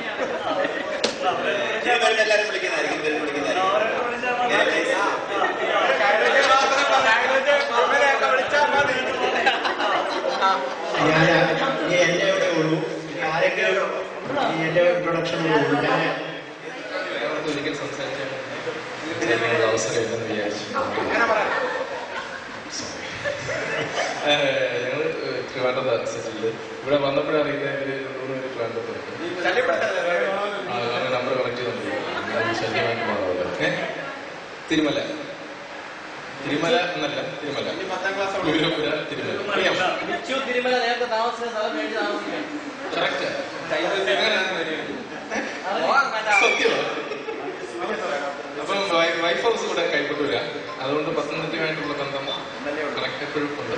എല്ലാവരും വിളിക്കുന്നതായിരിക്കും, ഇവരും ഇനി എന്നെ ഇവിടെ ഉള്ളൂ. ആരെങ്കിലും എന്റെ ഇൻട്രൊഡക്ഷൻ ഒരിക്കൽ സംസാരിക്കാൻ അവസരമില്ലെന്ന് വിചാരിച്ചു. ഞങ്ങൾ ട്രിവാൻഡ്രത്ത് സെറ്റിൽഡ്. ഇവിടെ വന്നപ്പോഴേ അറിയുന്നത് 3 പേര് ട്രിവാൻഡ്രത്തുണ്ട്. നമ്പർ കറക്റ്റ് ചെയ്തോണ്ടിരിക്കും. ശല്യമായിട്ട് മാറാവില്ല. തിരുമല എന്നല്ല, തിരുമല ഗുരുപുര തിരുമല. കറക്റ്റ് സത്യമാണ്. അപ്പം വൈഫ് ഹൗസ് ഇവിടെ കൈപ്പറ്റൂല. അതുകൊണ്ട് പത്തനംതിട്ടയുമായിട്ടുള്ള ബന്ധം കറക്റ്റ് എപ്പോഴും ഉണ്ട്.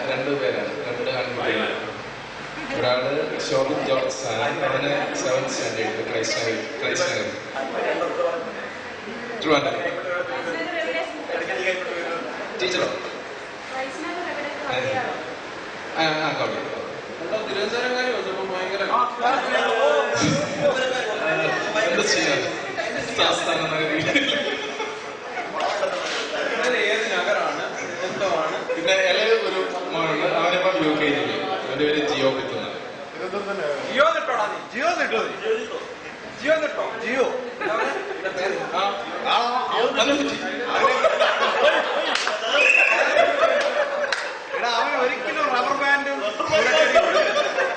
2 പേരാണ്, 2 ആൺകുട്ടികളാണ്. ഒരാള് ഷോർട്ട് ജോർജ് ആണ്, അവന് 7th സ്റ്റാൻഡേർഡ് ക്രൈസ്റ്റ് നഗർ ട്രിവാൻഡ്രം. ടീച്ചറോ? തിരുവനന്തപുരംകാരി വന്നപ്പോ ഭയങ്കര എന്താ ചെയ്യാൻ ആസ്ഥാന നഗരി. ഏത് നഗരമാണ്, എന്താണ്? പിന്നെ ഇളയ ഒരു മോനുണ്ട്, അവനിപ്പം UKG. അവന്റെ പേര് ജിയോ കിട്ടുന്നത്. ജിയോ നിട്ടോ? ജിയോ നിട്ടോ? ജിയോ നിട്ടോ? ജിയോ അവൻ ഒരിക്കലും റബ്ബർ ബാൻഡും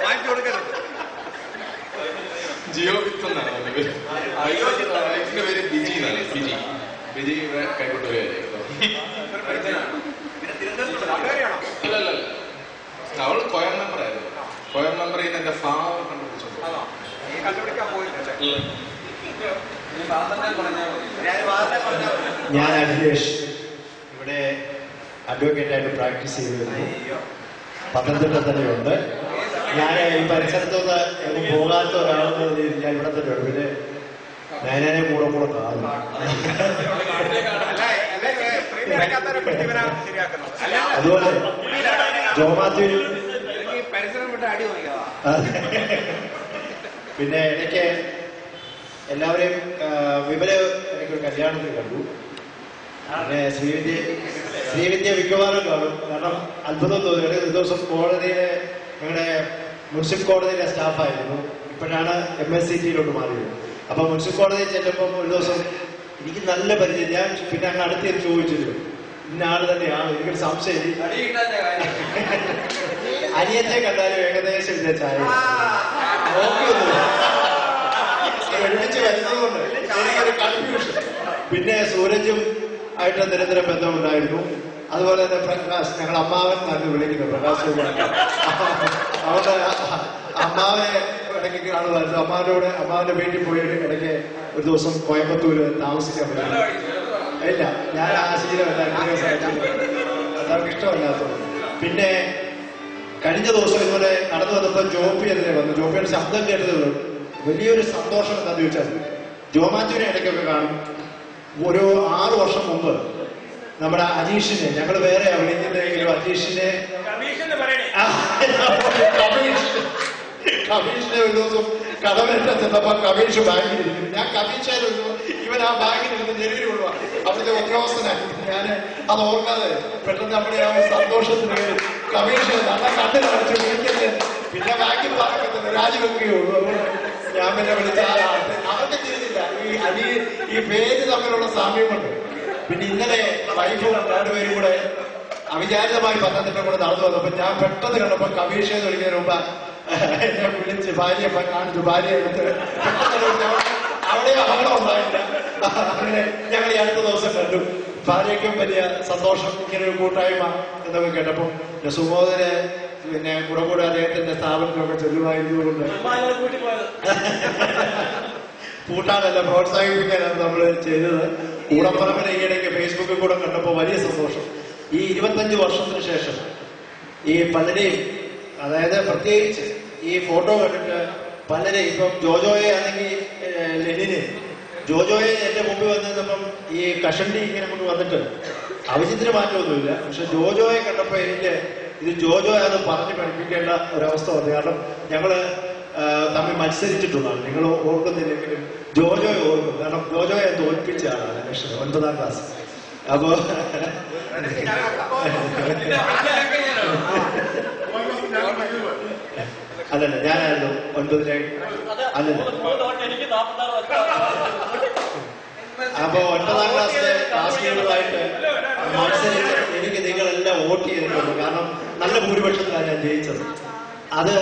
വാങ്ങിച്ചു കൊടുക്കരുത്. ജിയോ വിത്ത് എന്നാണ് അവന്റെ പേര്. വൈഫിന്റെ പേര് ബിജി എന്നാണ്. ബിജി കൈക്കൊണ്ടുവരികയായിരുന്നു. അല്ലല്ല, അവൾ കൊയർ നമ്പർ ആയിരുന്നു. കൊയർ നമ്പറിൽ നിന്ന് എന്റെ ഫാദർ കണ്ടുപിടിച്ചു. കണ്ടുപിടിക്കാൻ പോയിട്ടില്ല. ഞാൻ അഖിലേഷ് ഇവിടെ അഡ്വക്കേറ്റായിട്ട് പ്രാക്ടീസ് ചെയ്തിരുന്നു. പത്തനംതിട്ട തന്നെയുണ്ട്. ഞാൻ ഈ പരിസരത്തുനിന്ന് എനിക്ക് പോകാത്ത ഒരാളെന്ന് ഞാൻ ഇവിടെ തന്നെയുണ്ട്. പിന്നെ ഞാനെ കൂടെ കാണും. അതുപോലെ ജോമാത്യു പരിസരം വിട്ട് അടി വാങ്ങിക്കാം. പിന്നെ എനിക്ക് എല്ലാവരെയും വിമല് എനിക്കൊരു കല്യാണത്തിൽ കണ്ടു. പിന്നെ ശ്രീവിദ്യ മിക്കവാറും കാണും. കാരണം അത്ഭുതം തോന്നി. ഒരു ദിവസം കോടതിയിലെ ഞങ്ങളുടെ മുനിസിപ്പൽ കോടതിയിലെ സ്റ്റാഫായിരുന്നു. ഇപ്പോഴാണ് MSCT-യിലോട്ട് മാറിയത്. അപ്പൊ മുനിസിപ്പൽ കോടതിയിൽ ചെല്ലുമ്പോൾ ഒരു ദിവസം എനിക്ക് നല്ല പരിചയം. ഞാൻ പിന്നെ അങ്ങ് അടുത്ത് ചോദിച്ചിരുന്നു, ഇന്ന ആള് തന്നെയാണ്. എനിക്കൊരു സംശയം. അനിയത്തെ കണ്ടാലും ഏകദേശം ഇതേ ചായ നോക്കിയൊന്നുമില്ല. ഒരുമിച്ച് വരുന്നതുകൊണ്ട് എനിക്കൊരു കൺഫ്യൂഷൻ. പിന്നെ സൂരജും ആയിട്ട് നിരന്തരം ബന്ധമുണ്ടായിരുന്നു. അതുപോലെ തന്നെ പ്രകാശ്, ഞങ്ങൾ അമ്മാവൻ എന്നാണ് വിളിക്കുന്നത്. പ്രകാശ് അവരുടെ അമ്മാവനെ ഇടയ്ക്ക് കാണുമായിരുന്നു. അമ്മാവന്റെ വീട്ടിൽ പോയി ഇടയ്ക്ക് ഒരു ദിവസം കോയമ്പത്തൂര് താമസിക്കാൻ പറ്റില്ല. ഇല്ല, ഞാൻ ആ ശീലമല്ല, എല്ലാവർക്കും ഇഷ്ടമല്ലാത്തത്. പിന്നെ കഴിഞ്ഞ ദിവസം ഇതുപോലെ നടന്നു വന്നപ്പോൾ ജോപ്പി എതിരെ വന്നു. ജോപ്പിയുടെ ശബ്ദം കേട്ടതുള്ളൂ. വലിയൊരു സന്തോഷം എന്താന്ന് ചോദിച്ചാൽ ജോമാറ്റുവിനെ ഇടയ്ക്കൊക്കെ കാണും. ഒരു 6 വർഷം മുമ്പ് നമ്മുടെ അനീഷിനെ, ഞങ്ങൾ വേറെ വിളിക്കുന്നെങ്കിലും അനീഷിനെ കമീഷിനെ ഒരു ദിവസം കടമേറ്റം ചെന്നപ്പോ കമീഷ് ബാങ്കിലിരിക്കുന്നു. ഞാൻ കമീഷായിരുന്നു. ഇവൻ ആ ബാങ്കിലിരുന്ന് ജെല്ലിൽ കൊള്ളുക. അവിടുത്തെ ഉദ്യോഗസ്ഥനായിരുന്നു. ഞാൻ അത് ഓർക്കാതെ പെട്ടെന്ന് നമ്മുടെ ആ സന്തോഷത്തിന് കമീഷ് നല്ല കണ്ണ് കാണിച്ചു വിളിക്കുന്നത്. പിന്നെ ബാങ്കിൽ പറയുന്നത് രാജിവെക്കുകയുള്ളൂ. ഞാൻ പിന്നെ വിളിച്ച അവർക്ക് തിരിഞ്ഞില്ല. ഈ പേര് തമ്മിലുള്ള സാമ്യമുണ്ട്. പിന്നെ ഇന്നലെ വൈഫും രണ്ടുപേരും കൂടെ അവിചാരിതമായി പത്തനംതിട്ട കൂടെ നടന്നു വന്നപ്പോ ഞാൻ പെട്ടെന്ന് കണ്ടപ്പോ കമീഷൻ എന്ന് വിളിക്കുന്നതിന് മുമ്പ് എന്നെ വിളിച്ച് ഭാര്യയെ കാണിച്ചു. ഭാര്യ എടുത്ത് അവിടെ അപകടം ഉണ്ടായില്ല. അങ്ങനെ ഞങ്ങൾ ഈ അടുത്ത ദിവസം കണ്ടു. ഭാര്യയ്ക്കും വലിയ സന്തോഷം ഇങ്ങനെ ഒരു കൂട്ടായ്മ എന്നൊക്കെ കേട്ടപ്പോ. സുബോധന് പിന്നെ കൂടെ അദ്ദേഹത്തിന്റെ സ്ഥാപനത്തിലൊക്കെ ചെല്ലുമായിരുന്നതുകൊണ്ട് കൂട്ടാനല്ല, പ്രോത്സാഹിപ്പിക്കാനാണ് നമ്മൾ ചെയ്തത്. കൂടപ്പറമ്പിനെ ഈയിടയ്ക്ക് ഫേസ്ബുക്കിൽ കൂടെ കണ്ടപ്പോൾ വലിയ സന്തോഷം. ഈ 25 വർഷത്തിന് ശേഷം ഈ പലരെയും, അതായത് പ്രത്യേകിച്ച് ഈ ഫോട്ടോ കണ്ടിട്ട് പലരെയും, ഇപ്പം ജോജോയെ ആണെങ്കിൽ ലെനിന്, ജോജോയെ എന്റെ മുമ്പിൽ വന്നിരുന്നപ്പം ഈ കഷണ്ടി ഇങ്ങനെ കൊണ്ട് വന്നിട്ട് അഭിജിത്തിന് മാറ്റമൊന്നുമില്ല. പക്ഷെ ജോജോയെ കണ്ടപ്പോൾ എനിക്ക് ഇത് ജോജോയാന്ന് പറഞ്ഞ് പഠിപ്പിക്കേണ്ട ഒരവസ്ഥ വന്നു. കാരണം ഞങ്ങള് തമ്മിൽ മത്സരിച്ചിട്ടുള്ളതാണ്. നിങ്ങൾ ഓർക്കുന്നില്ലെങ്കിലും ജോജോയെ ഓർക്കും. കാരണം ജോജോയെ തോൽപ്പിച്ച ആളാണ് ലക്ഷ്മി 9ാം ക്ലാസ്. അപ്പോ അല്ലല്ല, ഞാനായിരുന്നു 9ലെ. അല്ലല്ല, അപ്പൊ 9ാം ക്ലാസ്സിലെ ക്ലാസ്സുകളുമായിട്ട് മത്സരിച്ച് എനിക്ക് നിങ്ങളെല്ലാം വോട്ട് ചെയ്തിട്ടുണ്ട്. കാരണം നല്ല ഭൂരിപക്ഷത്തിലാണ് ഞാൻ ജയിച്ചത്. അത്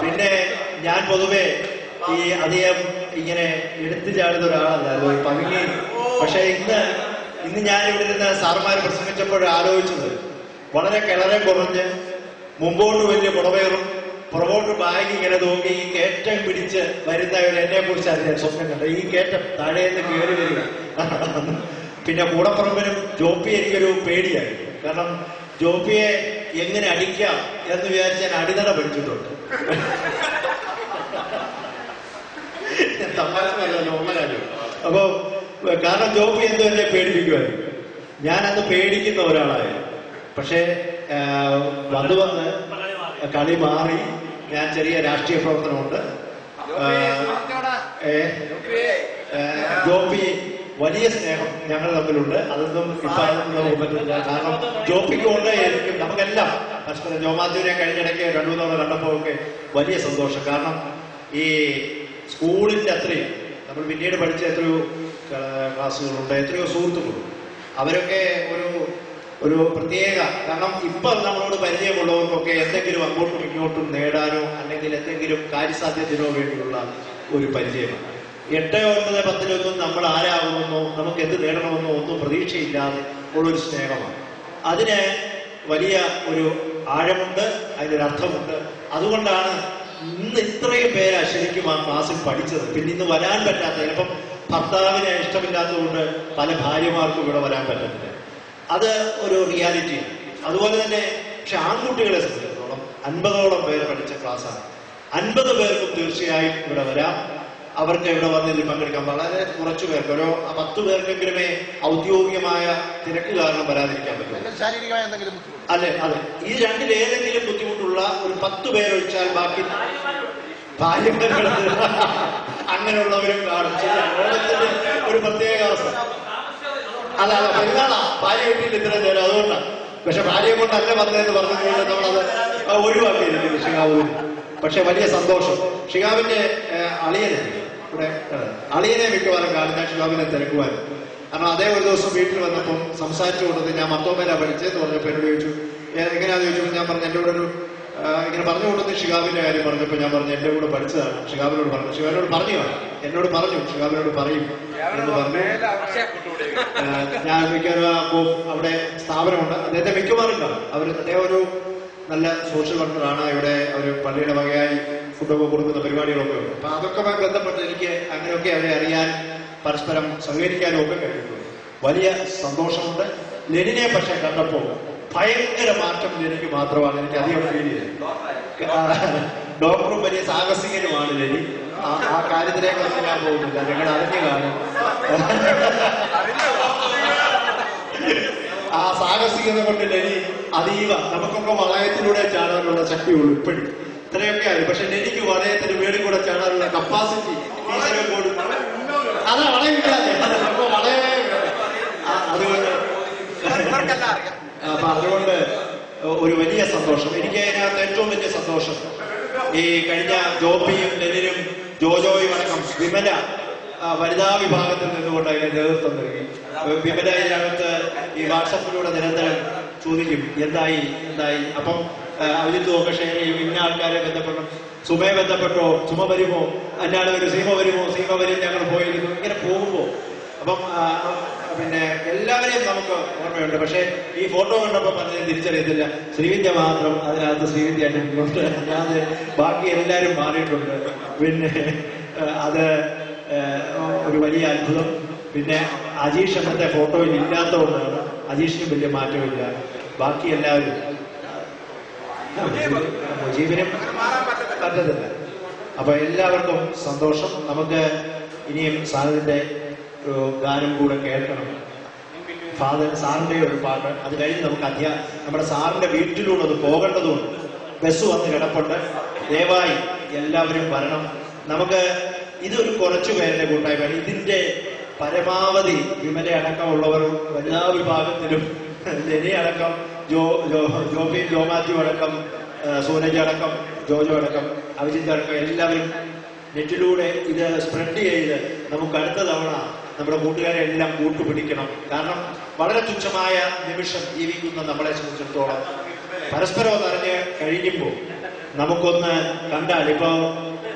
പിന്നെ ഞാൻ പൊതുവെ ഈ അധികം ഇങ്ങനെ എടുത്തു ചാടുന്ന ഒരാളല്ലായിരുന്നു, പതുങ്ങി. പക്ഷെ ഇന്ന് ഞാൻ ഇവിടെ നിന്ന് സാറുമാർ പ്രസംഗിച്ചപ്പോൾ ആലോചിച്ചത്, വളരെ കിളറെ കുറഞ്ഞ് മുമ്പോട്ട് വലിയ പുറവേറും പുറകോട്ട് ബാഗ് ഇങ്ങനെ തൂങ്ങി ഈ കയറ്റം പിടിച്ച് വരുന്നവർ എന്നെ കുറിച്ച് അറിയാൻ സ്വപ്നം കണ്ടത്. ഈ കയറ്റം താഴേന്ന് കയറി വരിക. പിന്നെ കൂടപ്പുറമ്പിനും ജോപ്പി എനിക്കൊരു പേടിയായി. കാരണം ജോപ്പിയെ എങ്ങനെ അടിക്കാം എന്ന് വിചാരിച്ച് ഞാൻ അടിനട പഠിച്ചിട്ടുണ്ട്. അപ്പൊ കാരണം ജോപ്പി എന്തോ എന്നെ പേടിപ്പിക്കുമായിരുന്നു. ഞാൻ അന്ന് പേടിക്കുന്ന ഒരാളായിരുന്നു. പക്ഷേ വന്ന് കളി മാറി. ഞാൻ ചെറിയ രാഷ്ട്രീയ പ്രവർത്തനമുണ്ട്. ജോപ്പി വലിയ സ്നേഹം ഞങ്ങൾ തമ്മിലുണ്ട്. അതൊന്നും ഇപ്പം പറ്റില്ല. കാരണം ജോപ്പിക്ക് കൊണ്ട് നമുക്കെല്ലാം പരസ്പരം ജോമാത്യുവിനെ കഴിഞ്ഞിടയ്ക്ക് 2-3 തവണ കണ്ടപ്പോൾ ഒക്കെ വലിയ സന്തോഷം. കാരണം ഈ സ്കൂളിൻ്റെ അത്രയും നമ്മൾ പിന്നീട് പഠിച്ച എത്രയോ ക്ലാസ്സുകളുണ്ട്, എത്രയോ സുഹൃത്തുക്കളുണ്ട്. അവരൊക്കെ ഒരു പ്രത്യേക, കാരണം ഇപ്പം നമ്മളോട് പരിചയമുള്ളവർക്കൊക്കെ എന്തെങ്കിലും അങ്ങോട്ടും ഇങ്ങോട്ടും നേടാനോ അല്ലെങ്കിൽ എന്തെങ്കിലും കാര്യസാധ്യത്തിനോ വേണ്ടിയുള്ള ഒരു പരിചയമാണ്. 8, 9, 10 നമ്മൾ ആരാകുമെന്നോ നമുക്ക് എന്ത് നേടണമെന്നോ ഒന്നും പ്രതീക്ഷയില്ലാതെ ഉള്ളൊരു സ്നേഹമാണ്. അതിന് വലിയ ഒരു ആഴമുണ്ട്, അതിനൊരർത്ഥമുണ്ട്. അതുകൊണ്ടാണ് ഇന്ന് ഇത്രയും പേരാ ശരിക്കും ആ ക്ലാസ്സിൽ പഠിച്ചത്. പിന്നെ ഇന്ന് വരാൻ പറ്റാത്ത, ചിലപ്പം ഭർത്താവിനെ ഇഷ്ടമില്ലാത്തതുകൊണ്ട് പല ഭാര്യമാർക്കും ഇവിടെ വരാൻ പറ്റത്തില്ല. അത് ഒരു റിയാലിറ്റിയാണ്. അതുപോലെ തന്നെ പക്ഷെ ആൺകുട്ടികളെ സംബന്ധിച്ചിടത്തോളം 50ഓളം പേര് പഠിച്ച ക്ലാസ്സാണ്. 50 പേർക്കും തീർച്ചയായും ഇവിടെ വരാം. അവർക്ക് ഇവിടെ വന്ന് ഇതിൽ പങ്കെടുക്കാം. വളരെ കുറച്ചു പേർക്ക്, ഓരോ 10 പേർക്കെങ്കിലുമേ ഔദ്യോഗികമായ തിരക്ക് കാരണം വരാതിരിക്കാൻ പറ്റും. അതെ, ഈ രണ്ടിലേതെങ്കിലും ബുദ്ധിമുട്ടുള്ള ഒരു 10 പേരൊഴിച്ചാൽ ബാക്കി ഭാര്യമാരുകൾ അങ്ങനെയുള്ളവരും കാണും. ഓണത്തിന്റെ ഒരു പ്രത്യേക അവസ്ഥ. അല്ല പെരുന്നാളാ, ഭാര്യ വീട്ടിൽ ഇത്രയും നേരം, അതുകൊണ്ടാണ്. പക്ഷെ ഭാര്യയെ കൊണ്ടല്ല വന്നതെന്ന് പറഞ്ഞുകൊണ്ട് നമ്മളത് ഒഴിവാക്കിയിരിക്കുന്നു ഷിഹാബുവിന്. പക്ഷെ വലിയ സന്തോഷം. ഷിഹാബിന്റെ അളിയനെ ഇവിടെ അളിയനെ മിക്കവാറും കാലം ഞാൻ ഷിഹാബിനെ തിരക്കുവാനും. കാരണം അതേ ഒരു ദിവസം വീട്ടിൽ വന്നപ്പം സംസാരിച്ചു കൊണ്ടത് ഞാൻ മർത്തോമേലാ പഠിച്ചതെന്ന് പറഞ്ഞപ്പോൾ എന്നോട് ചോദിച്ചു എങ്ങനെയാന്ന് ചോദിച്ചപ്പോൾ ഞാൻ പറഞ്ഞു എൻ്റെ കൂടെ ഒരു ഇങ്ങനെ പറഞ്ഞു കൊണ്ടത് ഷിഹാബിന്റെ കാര്യം പറഞ്ഞപ്പോൾ ഞാൻ പറഞ്ഞു എൻ്റെ കൂടെ പഠിച്ചതാണ്. ഷിഹാബിനോട് പറഞ്ഞു, ഷിഹാബിനോട് പറഞ്ഞു, എന്നോട് പറഞ്ഞു ഷിഹാബിനോട് പറയും എന്ന് പറഞ്ഞു. ഞാൻ മിക്കവാറും അവിടെ സ്ഥാപനമുണ്ട്, അദ്ദേഹത്തെ മിക്കവാറും കാണും. അദ്ദേഹം ഒരു നല്ല സോഷ്യൽ വർക്കറാണ്. ഇവിടെ ഒരു പള്ളിയുടെ വകയായി ഫുഡൊക്കെ കൊടുക്കുന്ന പരിപാടികളൊക്കെ ഉണ്ട്. അപ്പൊ അതൊക്കെ ബന്ധപ്പെട്ട് എനിക്ക് അങ്ങനെയൊക്കെ അവരെ അറിയാൻ, പരസ്പരം സഹകരിക്കാനും ഒക്കെ കഴിയുന്നുണ്ട്. വലിയ സന്തോഷമുണ്ട്. ലെനിനെ പക്ഷെ കണ്ടപ്പോൾ ഭയങ്കര മാറ്റം ലെനിക്ക് മാത്രമാണ്. എനിക്ക് അധികം ഫീൽ ചെയ്തത്. ഡോക്ടറും വലിയ സാഹസികനുമാണ് ലെനി. ആ കാര്യത്തിലേക്കൊന്നും ഞാൻ പോകുന്നില്ല, നിങ്ങൾ അറിഞ്ഞു കാണും. ആ സാഹസികത കൊണ്ട് ലെനി അതീവ, നമുക്കൊക്കെ വളയത്തിലൂടെ ചാടാനുള്ള ശക്തിയുള്ളൂ ഇപ്പോഴും. ഇത്രയൊക്കെ ആയി. പക്ഷെ ലെനിക്ക് വളയത്തിന് മേളിൽ കൂടെ ചാടാനുള്ള കപ്പാസിറ്റി അതാ വളയില്ലാതെ വളയേ. അതുകൊണ്ട് അപ്പൊ അതുകൊണ്ട് ഒരു വലിയ സന്തോഷം എനിക്ക്. അതിനകത്ത് ഏറ്റവും വലിയ സന്തോഷം ഈ കഴിഞ്ഞ ജോപ്പിയും ലെനിനും ജോജോയും അടക്കം വിമല വനിതാ വിഭാഗത്തിൽ നിന്നുകൊണ്ട് അതിന് നേതൃത്വം നൽകി. വിമല ഇതിനകത്ത് ഈ വാട്സപ്പിലൂടെ നിരന്തരം ചോദിക്കും എന്തായി. അപ്പം അവിജിത്തും ഒക്കെ ഷെയർ ചെയ്യും. ഇന്ന ആൾക്കാരെ ബന്ധപ്പെടണം, സുമയെ ബന്ധപ്പെട്ടോ, സുമ വരുമോ, അന്നാട് വരും, സീമ വരുമോ, സീമ വരും, ഞങ്ങൾ പോയിരുന്നു. ഇങ്ങനെ പോകുമ്പോ അപ്പം പിന്നെ എല്ലാവരെയും നമുക്ക് ഓർമ്മയുണ്ട്. പക്ഷെ ഈ ഫോട്ടോ കണ്ടപ്പോൾ പലരും തിരിച്ചറിയത്തില്ല. ശ്രീവിദ്യ മാത്രം അതിനകത്ത് ശ്രീവിദ്യ ഉണ്ട്, അല്ലാതെ ബാക്കി എല്ലാവരും മാറിയിട്ടുണ്ട്. പിന്നെ അത് ഒരു വലിയ അത്ഭുതം. പിന്നെ അജീഷ് എന്നത്തെ ഫോട്ടോയിൽ ഇല്ലാത്തതുകൊണ്ടാണ്. അജീഷിനും വലിയ മാറ്റമില്ല. ബാക്കി എല്ലാവരും മുജീബിനും പറ്റത്തില്ല. അപ്പൊ എല്ലാവർക്കും സന്തോഷം. നമുക്ക് ഇനിയും സാറിന്റെ ഒരു ഗാനം കൂടെ കേൾക്കണം. സാറിന്റെ ഒരു പാട്ട്. അത് കഴിഞ്ഞ് നമുക്ക് നമ്മുടെ സാറിന്റെ വീട്ടിലൂടെ അത് പോകേണ്ടതുണ്ട്. ബസ് വന്ന് കിടപ്പുണ്ട്. ദയവായി എല്ലാവരും വരണം. നമുക്ക് ഇതൊരു കുറച്ചു പേരുടെ കൂട്ടായ്മ. ഇതിന്റെ പരമാവധി വിമല അടക്കമുള്ളവർ എല്ലാ വിഭാഗത്തിലും, ലെനി അടക്കം, ജോബി, ജോ മാത്യു അടക്കം, സൂരജ് അടക്കം, ജോജോ അടക്കം, അഭിജിത്ത് അടക്കം എല്ലാവരും നെറ്റിലൂടെ ഇത് സ്പ്രെഡ് ചെയ്ത് നമുക്ക് അടുത്ത തവണ നമ്മുടെ കൂട്ടുകാരെ എല്ലാം കൂട്ടുപിടിക്കണം. കാരണം വളരെ തുച്ഛമായ നിമിഷം ജീവിക്കുന്ന നമ്മളെ സംബന്ധിച്ചിടത്തോളം പരസ്പരം അതറിഞ്ഞ് കഴിയുമ്പോൾ നമുക്കൊന്ന് കണ്ടാൽ, ഇപ്പൊ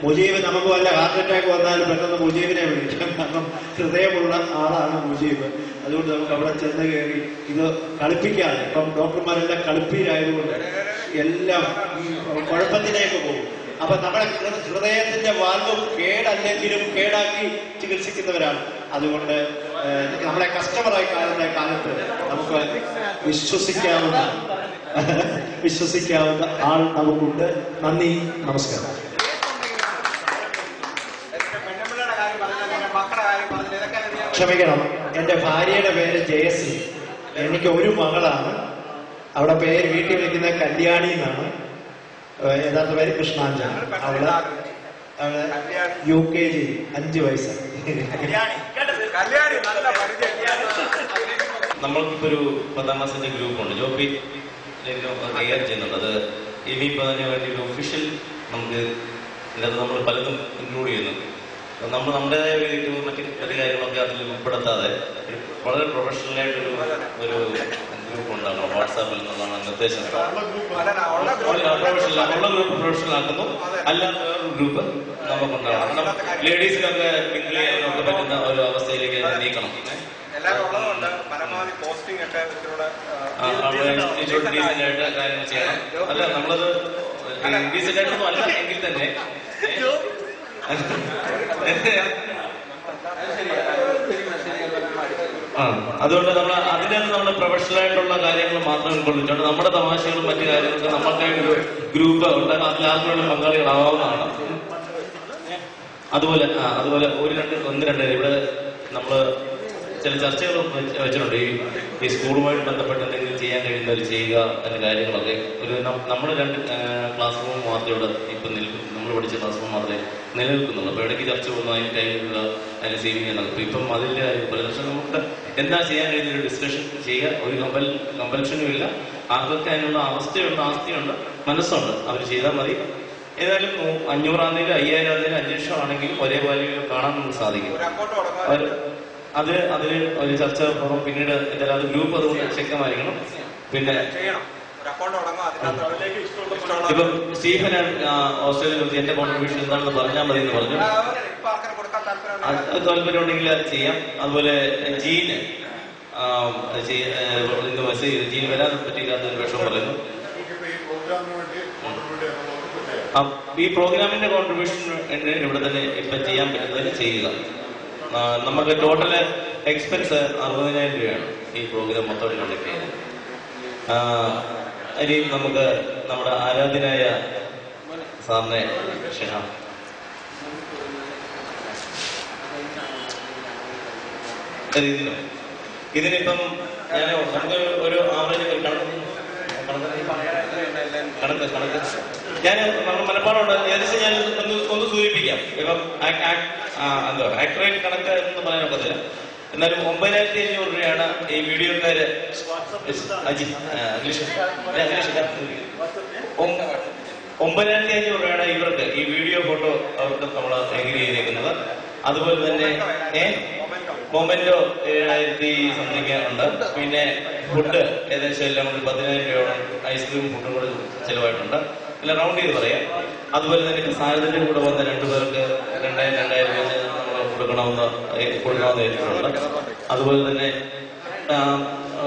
മുജീബ് നമുക്ക് വല്ല ഹാർട്ട് അറ്റാക്ക് വന്നാൽ പെട്ടെന്ന് മുജീബിനെ വിളിക്കാം. കാരണം ഹൃദയമുള്ള ആളാണ് മുജീബ്. അതുകൊണ്ട് നമുക്ക് അവിടെ ചെന്ന് കയറി ഇത് കളിപ്പിക്കാതെ, ഇപ്പം ഡോക്ടർമാരെല്ലാം കളിപ്പീരായതുകൊണ്ട് എല്ലാം കുഴപ്പത്തിലേക്ക് പോകും. അപ്പൊ നമ്മുടെ ഹൃദയത്തിന്റെ വാൽവ് കേടല്ലെങ്കിലും കേടാക്കി ചികിത്സിക്കുന്നവരാണ്. അതുകൊണ്ട് നമ്മളെ കസ്റ്റമറായി കാണുന്ന കാലത്ത് നമുക്ക് വിശ്വസിക്കാവുന്ന ആൾ നമുക്കുണ്ട്. നന്ദി, നമസ്കാരം. ക്ഷമിക്കണം, എന്റെ ഭാര്യയുടെ പേര് ജയശ്രീ. എനിക്ക് ഒരു മകളാണ്. അവിടെ പേര് വീട്ടിൽ വെക്കുന്ന കല്യാണി എന്നാണ്. യഥാർത്ഥ പേര് കൃഷ്ണാഞ്ജലി. അവള് UKG 5 വയസ്സ്. നമ്മൾക്കിപ്പോ ഒരു 10ാം ക്ലാസ്സിന്റെ ഗ്രൂപ്പുണ്ട്. ജോബി കെയർ ചെയ്യുന്നുണ്ട്. അത് ഇനിയിപ്പോ അതിന് വേണ്ടി ഒരു ഒഫീഷ്യൽ നമുക്ക് ഇതിനകത്ത് നമ്മൾ പലതും ഇൻക്ലൂഡ് ചെയ്യുന്നു. നമ്മൾ നമ്മുടേതായ ഒരു മറ്റു കാര്യങ്ങളൊക്കെ അതിൽ ഉൾപ്പെടുത്താതെ വളരെ പ്രൊഫഷണലായിട്ടൊരു ഗ്രൂപ്പ് ഉണ്ടാക്കണം. വാട്സാപ്പിൽ നിന്നാണ് നിർദ്ദേശം. പ്രൊഫഷണൽ ആക്കുന്നു. അല്ലാതെ വേറൊരു ഗ്രൂപ്പ് നമുക്കുണ്ടാകണം. കാരണം ലേഡീസിനൊക്കെ മിങ്കിൾ ചെയ്യാനൊക്കെ പറ്റുന്ന ഒരു അവസ്ഥയിലേക്ക് നീക്കണം. ഡീസൻ്റായിട്ട് കാര്യങ്ങൾ ചെയ്യണം. അല്ല നമ്മളത് ഡീസൻ്റായിട്ടൊന്നും അല്ല എങ്കിൽ തന്നെ അതുകൊണ്ട് നമ്മൾ അതിനകത്ത് നമ്മുടെ പ്രൊഫഷണലായിട്ടുള്ള കാര്യങ്ങൾ മാത്രം ഉൾക്കൊള്ളിച്ചുകൊണ്ട് നമ്മുടെ തമാശകളും മറ്റു കാര്യങ്ങളൊക്കെ നമ്മൾക്കായിട്ടൊരു ഗ്രൂപ്പ് ഉണ്ടാകും. അതിലാർക്കും പങ്കാളികളാവാവുന്നതാണ്. അതുപോലെ ഒന്ന് രണ്ട് ഇവിടെ നമ്മൾ ചില ചർച്ചകൾ വെച്ചിട്ടുണ്ട്. ഈ സ്കൂളുമായിട്ട് ബന്ധപ്പെട്ട് എന്തെങ്കിലും ചെയ്യാൻ കഴിയുന്നവർ ചെയ്യുക എന്ന കാര്യങ്ങളൊക്കെ നമ്മൾ 2 ക്ലാസ് റൂം മാത്രമേ ഇവിടെ ഇപ്പം നമ്മൾ പഠിച്ച ക്ലാസ് റൂം മാത്രമേ നിലനിൽക്കുന്നുള്ളൂ. അപ്പോൾ ഇടയ്ക്ക് ചർച്ച വന്നു അതിന് ടൈമിലുള്ള അതിന് സേവിങ് ചെയ്യുന്നത്. അപ്പോൾ ഇപ്പം അതിൻ്റെ പക്ഷേ നമുക്ക് എന്താ ചെയ്യാൻ കഴിയുന്ന ഒരു ഡിസ്കഷൻ ചെയ്യുക. ഒരു കമ്പൽഷനും ഇല്ല. ആർക്കൊക്കെ അതിനുള്ള അവസ്ഥയുണ്ട്, ആസ്തിയുണ്ട്, മനസ്സുണ്ട്, അവർ ചെയ്താൽ മതി. ഏതായാലും 500,000 5000 5 ലക്ഷം ആണെങ്കിലും ഒരേപോലെ കാണാൻ നമുക്ക് സാധിക്കും. അതിന് ഒരു ചർച്ച പുറം പിന്നീട് എന്തായാലും അത് ഗ്രൂപ്പ് അതുകൊണ്ട് ശക്തമായിരിക്കണം. പിന്നെ ഇപ്പം സ്റ്റീഫൻ ഓസ്ട്രേലിയയിൽ എന്റെ കോൺട്രിബ്യൂഷൻ എന്താണെന്ന് പറഞ്ഞാൽ മതി എന്ന് പറഞ്ഞു. താല്പര്യം ഉണ്ടെങ്കിൽ അത് ചെയ്യാം. അതുപോലെ ജീന് മെസ്സേജ് ചെയ്ത് ജീന് വരാൻ പറ്റിയില്ലാത്തൊരു വിഷമം പറയുന്നു. ഈ പ്രോഗ്രാമിന്റെ കോൺട്രിബ്യൂഷൻ ഇവിടെ തന്നെ ഇപ്പം ചെയ്യാൻ പറ്റുന്നതിന് ചെയ്യുക. നമുക്ക് ടോട്ടൽ എക്സ്പെൻസ് 60,000 രൂപയാണ് ഈ പ്രോഗ്രാം മൊത്തം കണ്ടക്ട് ചെയ്യുന്നത്. ഇനി നമുക്ക് നമ്മുടെ ആരാധ്യനായ സാറിനെ ക്ഷണം. ഇതിനിപ്പം നമുക്ക് ഒരു ആവറേജ് കണക്ക് ഞാൻ നമ്മുടെ മനപ്പാടുണ്ട്. ഏകദേശം ഞാൻ ഒന്ന് സൂചിപ്പിക്കാം. ഇപ്പം ആക്യുറേറ്റ് കണക്ക് എന്ന് പറയാൻ ഒക്കത്തില്ല. എന്നാലും 9,500 രൂപയാണ് ഈ വീഡിയോക്കാര് 9,500 രൂപയാണ് ഇവർക്ക് ഈ വീഡിയോ ഫോട്ടോ അവർക്ക് നമ്മൾ എഗ്രി ചെയ്തേക്കുന്നത്. അതുപോലെ തന്നെ മൊമെന്റോ 7,000 സംതിങ് ഉണ്ട്. പിന്നെ ഫുഡ് ഏകദേശം എല്ലാം കൂടി 10,000 രൂപയോളം ഐസ്ക്രീം ഫുഡും കൂടെ ചിലവായിട്ടുണ്ട്. എല്ലാം റൗണ്ട് ചെയ്ത് പറയാം. അതുപോലെ തന്നെ സാധനത്തിന്റെ കൂടെ വന്ന 2 പേർക്ക് 2,000 രൂപ നമ്മൾ കൊടുക്കണമെന്ന് ഏറ്റിട്ടുണ്ട്. അതുപോലെ തന്നെ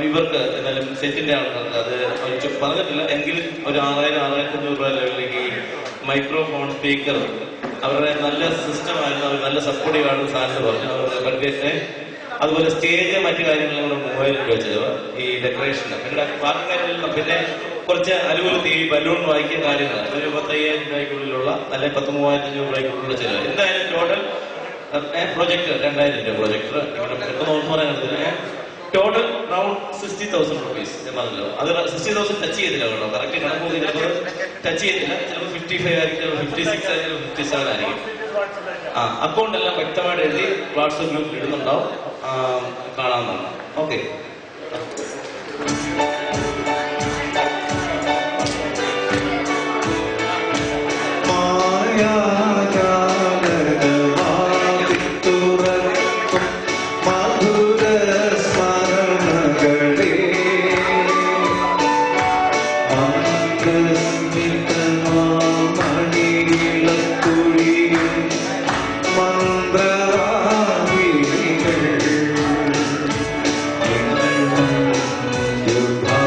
ഇവർക്ക് എന്നാലും സെറ്റിന്റെ ആൾക്കാർക്ക് അത് പറഞ്ഞിട്ടില്ല എങ്കിലും ഒരു 6,000-6,500 രൂപ ലെവലിലേക്ക് മൈക്രോഫോൺ സ്പീക്കർ അവരുടെ നല്ല സിസ്റ്റമായിരുന്നു. അവർ നല്ല സപ്പോർട്ടീവ് ആണെന്ന് സാറിന് പറഞ്ഞു. അതുപോലെ സ്റ്റേജ് മറ്റു കാര്യങ്ങളും 3,000 രൂപ ചെലവ് ഈ ഡെക്കറേഷന്. പിന്നെ ബാക്കി കാര്യങ്ങളിലും പിന്നെ കുറച്ച് അനുകൂലത്തിൽ ഈ ബലൂൺ വായിക്കുക കാര്യങ്ങൾ ഒരു 10,000 രൂപയ്ക്കുള്ളിലുള്ള അല്ലെ 13,500 രൂപയ്ക്കുള്ളിലുള്ള ചെലവ്. എന്തായാലും ടോട്ടൽ പ്രൊജക്ടർ 2,000 രൂപ പ്രൊജക്ടർ പെട്ടെന്ന് പറയാൻ ടോട്ടൽ റൗണ്ട് 60,000 റുപ്പീസ് എന്നല്ലോ. അത് 60,000 ടച്ച് ചെയ്തില്ല കേട്ടോ. കറക്റ്റ് കണക്ക് ചിലപ്പോൾ ടച്ച് ചെയ്തില്ല. ചിലപ്പോൾ 55 ആയിരിക്കും, 56 ആയിരിക്കും, 57 ആയിരിക്കും. അക്കൗണ്ട് എല്ലാം വ്യക്തമായിട്ട് എഴുതി വാട്സപ്പ് ഗ്രൂപ്പിൽ ഇടുന്നുണ്ടാവും. കാണാവുന്നതാണ്. ഓക്കെ. Goodbye.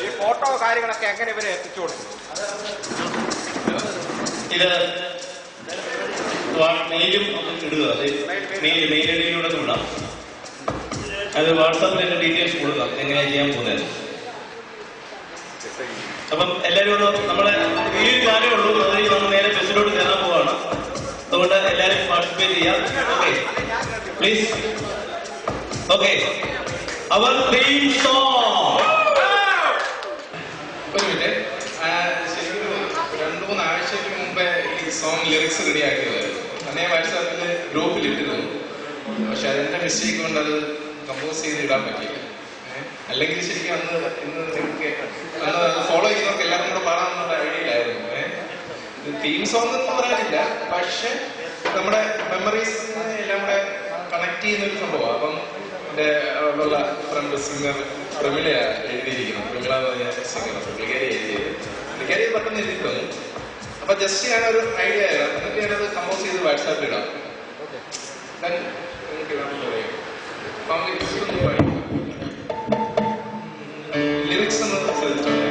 ഈ ഫോട്ടോ കാര്യങ്ങളൊക്കെ എങ്ങനെ ഇവരെ എത്തിച്ചു കൊടുക്കും? ഇത് മെയിലും ഇടുക, മെയിൽ ഐഡിയിലൂടെ വിടാം. അത് വാട്സാപ്പിൽ എന്റെ ഡീറ്റെയിൽസ് കൊടുക്കാം എങ്ങനെയാ ചെയ്യാൻ പോകുന്നത്. അപ്പം എല്ലാവരും നമ്മളെ ഈ ഒരു കാര്യമുള്ളൂ. അതിൽ നമ്മൾ നേരെ ബസ്സിലോട്ട് കയറാൻ പോവാണ്. അതുകൊണ്ട് എല്ലാവരും പാർട്ടിസിപ്പേറ്റ് ചെയ്യാം. Okay please. Okay our theme song. ഒരു മിനിറ്റ്, ശരിക്കും 2-3 ആഴ്ചയ്ക്ക് മുമ്പേ ഈ സോങ് ലിറിക്സ് റെഡി ആക്കിയതായിരുന്നു. അന്നേ വാട്സാപ്പിൽ ഗ്രൂപ്പിൽ ഇട്ടിരുന്നു. പക്ഷെ അതെന്റെ മിസ്റ്റേക്ക് കൊണ്ട് അത് കമ്പോസ് ചെയ്ത് ഇടാൻ പറ്റിയില്ല. അല്ലെങ്കിൽ ശരിക്കും ഇന്ന് നിങ്ങൾക്ക് ഫോളോ ചെയ്യുന്നവർക്ക് എല്ലാവരും കൂടെ പാടാമെന്നുള്ള ഐഡിയയിലായിരുന്നു. തീം സോങ് എന്ന് പറയാനില്ല, പക്ഷെ നമ്മുടെ മെമ്മറീസ് എല്ലാം കൂടെ കണക്ട് ചെയ്യുന്ന ഒരു സംഭവമാണ്. അപ്പം എന്റെ അവിടെയുള്ള ഫ്രണ്ട് സിംഗർ പ്രമിള എഴുതിയിരിക്കുന്നു. പ്രമിള എന്ന് പറഞ്ഞ സിംഗർ പുള്ളിക്കാരി എഴുതിയത്. പുള്ളിക്കാരി പെട്ടെന്ന് എഴുതി തന്നു. അപ്പൊ ജസ്റ്റ് ഞാനൊരു ഐഡിയ ആയിരുന്നു. എന്നിട്ട് ഞാനത് കമ്പോസ് ചെയ്ത് വാട്സാപ്പിൽ ഇടാം. ലിറിക്സ് എന്ന് ശ്രദ്ധിച്ചിട്ടുണ്ട്.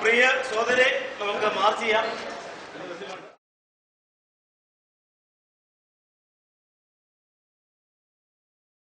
പ്രിയ സോദരെ നമുക്ക് മാർച്ച് ചെയ്യാം.